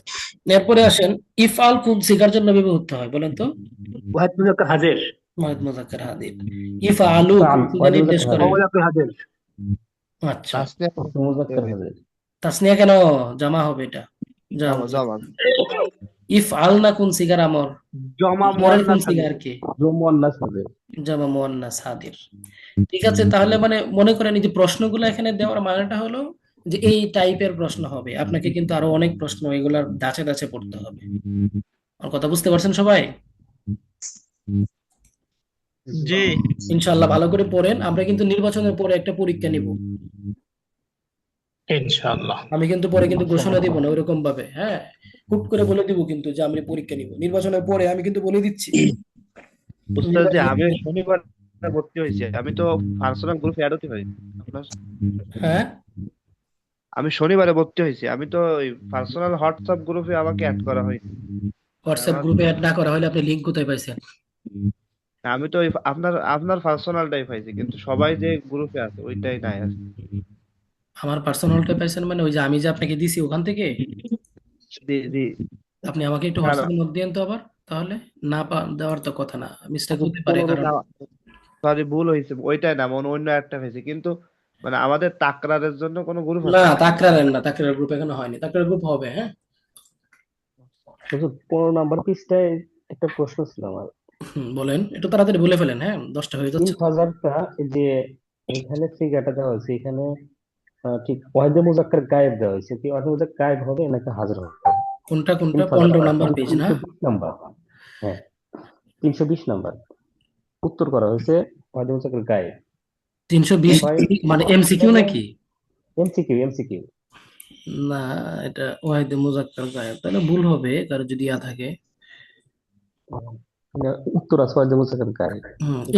এরপরে আসেন, ইফআল কোন সিগার জন্য ব্যবহৃত হয় বলেন তো? ওয়াহিদ মুজাক্কার হাজির। মুয়াদ মুযাক্কার হাদির। ইফআলু কোন সিগা ওয়াহিদ নির্দেশ মুজাক্কার করে? মুজাক্কার হাজির। আচ্ছা, তাসনিয়া মুজাক্কার হাজির। তাসনিয়া কেন? জামা হবে এটা, জামা। জমা। ইফআলনা কোন সিগার আমর? জমা পরের কোন মুয়ান্নাস হাজির। সিগার কি? মুয়ান্নাস হাজির। জামা মুয়ান্নাস হাদির। ঠিক আছে, তাহলে মানে মনে করেন এই যে প্রশ্নগুলো এখানে দেওয়ার মানেটা হলো যে এই টাইপের প্রশ্ন হবে, আপনাকে কিন্তু আরো অনেক প্রশ্ন এগুলার ধাঁচে ধাঁচে পড়তে হবে। আমার কথা বুঝতে পারছেন সবাই? জি। ইনশাআল্লাহ ভালো করে পড়েন। আমরা কিন্তু নির্বাচনের পরে একটা পরীক্ষা নিব, ইনশাআল্লাহ। আমি কিন্তু পরে কিন্তু ঘোষণা দিব না ওইরকম ভাবে, হ্যাঁ, হুট করে বলে দিব কিন্তু যে আমি পরীক্ষা নিব। নির্বাচনের পরে আমি কিন্তু বলে দিচ্ছি। উস্তাদ জি, আমি শনিবার ভর্তি হয়েছি, আমি তো পার্সোনাল গ্রুপে অ্যাড হতে পারি আপনার? হ্যাঁ, আমি শনিবারে ভর্তি হয়েছি, আমি তো পার্সোনাল হোয়াটসঅ্যাপ গ্রুপে আমাকে অ্যাড করা হয়েছে। হোয়াটসঅ্যাপ গ্রুপে অ্যাড না করা হলে আপনি লিংক কোথায় পাইছেন? আমি তো আপনার আপনার পার্সোনালটাই পাইছি, কিন্তু সবাই যে গ্রুপে আছে ওইটাই নাই আছে। আমার পার্সোনালটা পাইছেন মানে ওই যে আমি যে আপনাকে দিছি ওখান থেকে? জি জি। আপনি আমাকে একটু না না, হোয়াটসঅ্যাপে নোট দিয়েন তো আবার, তাহলে না দেওয়ার তো কথা না, মিস্টেক হতে পারে, কারণ সরি ভুল হয়েছে, ওইটাই না, মনে অন্য একটা হয়েছে, কিন্তু মানে আমাদের তাকরারের জন্য কোনো গ্রুপ না, আছে? তাকরারের না, তাকরারের গ্রুপ এখনো হয়নি, তাকরারের গ্রুপ হবে, হ্যাঁ। হুজুর 15 নাম্বার পৃষ্ঠায় একটা প্রশ্ন ছিল আমার। বলেন, একটু তাড়াতাড়ি বলে ফেলেন, হ্যাঁ, 10টা হয়ে যাচ্ছে। 3000টা যে এখানে ফিগারটা দেওয়া হয়েছে, এখানে ঠিক ওয়াহিদে মুজাক্কার গায়েব দেওয়া হয়েছে, কি ওয়াহিদে মুজাক্কার গায়েব হবে নাকি হাজির হবে? কোনটা কোনটা? 3000 15 নাম্বার পেজ না? 320 নাম্বার। হ্যাঁ, 320 নাম্বার উত্তর করা হয়েছে ওয়াহিদে মুজাক্কার গায়েব। 320 মানে এমসিকিউ নাকি? এমসিকিউ। না, এটা ওয়াহিদে মুজাক্কার গায়েব, তাহলে ভুল হবে কারো যদি ইয়া থাকে। উত্তর আছে ওয়াহিদে মুজাক্কার গায়েব।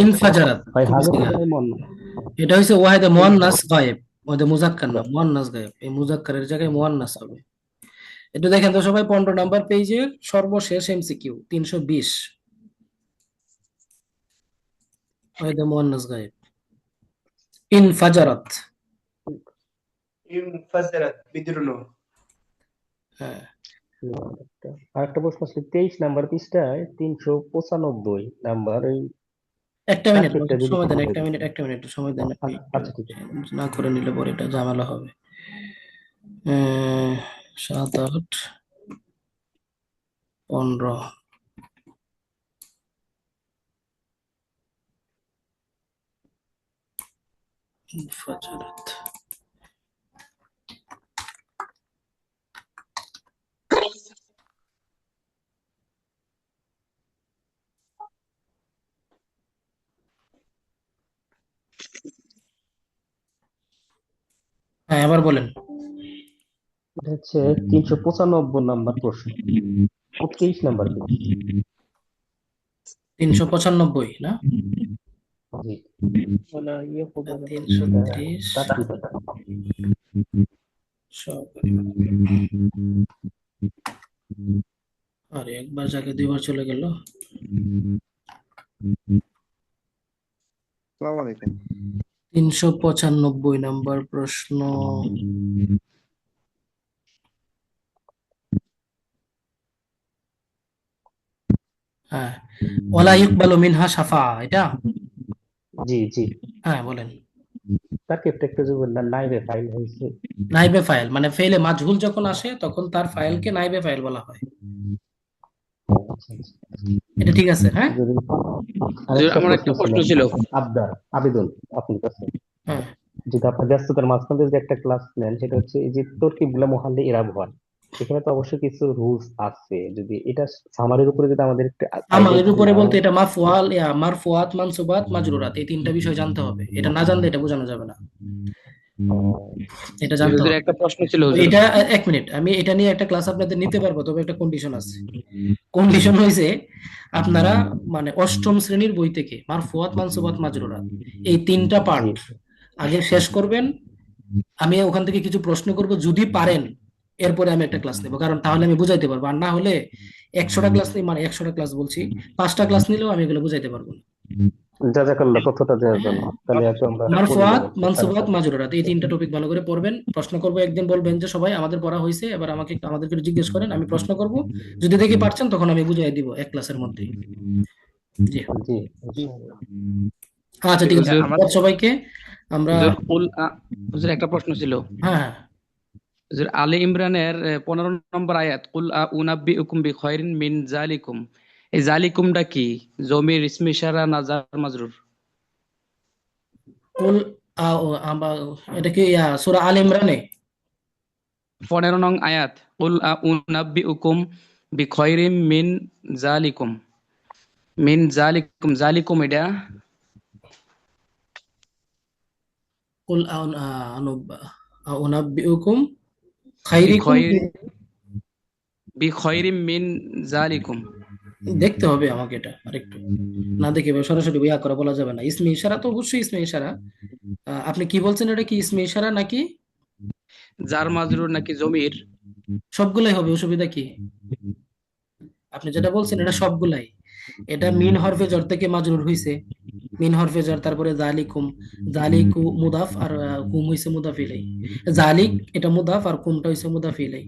ইনফাজারাত ভাই হাজির হবে মন। এটা হচ্ছে ওয়াহিদে মুয়ান্নাস গায়েব, ওয়াহিদে মুজাক্কার না, মুয়ান্নাস গায়েব। এই মুজাক্কারের জায়গায় মুয়ান্নাস হবে। এটা দেখেন তো সবাই, 15 নাম্বার পেজের সর্বশেষ এমসিকিউ 320, ওয়াহিদে মুয়ান্নাস গায়েব। ইনফাজারাত, ইনফাজারাত বিদ্রোহ। হ্যাঁ। আরেকটা প্রশ্ন আছে 23 নাম্বার পৃষ্ঠায় 395 নাম্বার। এই একটা মিনিট চাকরিটা যদি সময় দেন, করে একটা দেয়। মিনিট সময় দেন। আচ্ছা ঠিক আছে। না করে নিলে পরে এটা ঝামেলা হবে। 7, 8, 15। ইনফাজারাত, হ্যাঁ এবার বলেন। এটা হচ্ছে 395 নাম্বার প্রশ্ন, 23 নাম্বার পেজ। 395 না? জি। 330 আরে একবার যাকে দুইবার চলে গেল। আসসালামু আলাইকুম। 395 নাম্বার প্রশ্ন। হ্যাঁ, ওয়ালা ইকবালু মিনহা শাফা, এটা? জি। হ্যাঁ বলেন। তাকে একটা যে বললেন নাইবে ফাইল হয়েছে। নাইবে ফাইল মানে ফেলে মাজহুল যখন আসে তখন তার ফাইলকে নাইবে ফাইল বলা হয়। এটা ঠিক আছে, হ্যাঁ। আমার একটা প্রশ্ন ছিল। আবেদন আপনার কাছে, হ্যাঁ, যদি আপনার ব্যস্ততার মাঝখান থেকে একটা ক্লাস নেন, সেটা হচ্ছে এই যে তরকিবগুলা মুহাল্লে ইরাব হয়, এখানে তো অবশ্যই কিছু রুলস আছে। যদি এটা সামারির উপরে যদি আমাদের একটু আমাদের উপরে বলতে এটা মাফউয়াল, মারফুয়াত, মানসুবাত, মাজরুরাত, এই তিনটা বিষয় জানতে হবে। এটা না জানলে এটা বোঝানো যাবে না। এটা জানতে হুজুর হবে। একটা প্রশ্ন ছিল তো হুজুর। এটা এক মিনিট, আমি এটা নিয়ে একটা ক্লাস আপনাদের নিতে পারবো, তবে একটা কন্ডিশন আছে। কন্ডিশন হয়েছে আপনারা মানে অষ্টম শ্রেণীর বই থেকে মারফুয়াত, মানসুবাত, মাজরুরাত এই তিনটা জি পার্ট আগে শেষ করবেন। আমি ওখান থেকে কিছু প্রশ্ন করব, যদি পারেন এরপরে আমি একটা ক্লাস নেব, কারণ তাহলে আমি বুঝাইতে পারবো। আর না হলে 100টা ক্লাস নেই, মানে 100টা ক্লাস বলছি, 5টা ক্লাস নিলেও আমি এগুলো বুঝাইতে পারবো না। জাজাকাল্লাহ কথাটা দেওয়ার হ্যাঁ, জন্য, তাহলে একটু আমরা পড়ে মারফুয়াত, নেবো মানসুবাত, সাথে। মাজরুরাত এই তিনটা টপিক ভালো করে পড়বেন। প্রশ্ন করবো, একদিন বলবেন যে সবাই আমাদের পড়া হয়েছে, এবার আমাদেরকে একটু জিজ্ঞেস করেন, আমি প্রশ্ন করব, যদি দেখি পারছেন তখন আমি বুঝাই দিব এক ক্লাসের মধ্যে। জি জি ইনশাআল্লাহ। আচ্ছা, ঠিক আছে, হুজুর ধন্যবাদ সবাইকে। আমরা হুজুর হুজুর একটা প্রশ্ন ছিল। হ্যাঁ হ্যাঁ হুজুর আলে ইমরানের 15 নম্বর আয়াত, কুল উনাব্বিউকুম বিখায়রিন মিন যালিকুম, এই জালিকুমটা কি? জমির ইসমে ইশারা না জার মাজরুর? কুল এটা কি সূরা আল ইমরানে? 15 নং আয়াত, কুল উনাব্বিউকুম বিখায়রিম মিন যালিকুম, মিন যালিকুম, যালিকুম এটা কুল উনাব্বিউকুম খাইরিকুম বিখায়রিম মিন যালিকুম। দেখতে হবে আমাকে, এটা আরেকটু না দেখে সরাসরি ইয়া করে বলা যাবে না। ইসমে ইশারা তো অবশ্যই ইসমে ইশারা। আপনি কি বলছেন, এটা কি ইসমে ইশারা নাকি জার মাজরুর নাকি জমির? সবগুলাই হবে? অসুবিধা কি? আপনি যেটা বলছেন এটা সবগুলাই। এটা মিন হরফে জর থেকে মাজরুর হইছে, মিন হরফে জর, তারপরে জালিকুম, জালিকু মুদাফ, আর কুম হইছে মুদাফ ইলাই। জালিক এটা মুদাফ, আর কুমটা হইছে মুদাফ ইলাই।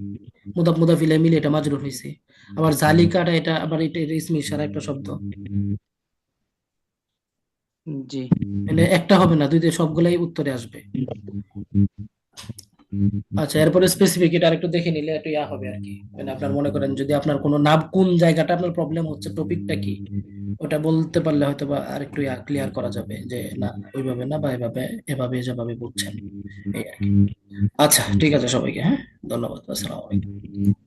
মুদাফ মুদাফ ইলাই মিলে এটা মাজরুর হইছে। আবার জালিকাটা এটা আবার এটা ইসমে ইশারা একটা শব্দ। জি মানে একটা হবে না, দুইটা সবগুলাই উত্তরে আসবে। আচ্ছা, এরপরে স্পেসিফিক এটা আরেকটু দেখে নিলে একটু ইয়া হবে আর কি। মানে আপনার মনে করেন যদি আপনার কোনো নাম, কোন জায়গাটা আপনার প্রবলেম হচ্ছে, টপিকটা কি, ওটা বলতে পারলে হয়তো বা আরেকটু ইয়া ক্লিয়ার করা যাবে যে না ওইভাবে না, বা এভাবে, এভাবে যেভাবে বুঝছেন, এই আর কি। আচ্ছা, ঠিক আছে সবাইকে, হ্যাঁ, ধন্যবাদ, আসসালামু আলাইকুম।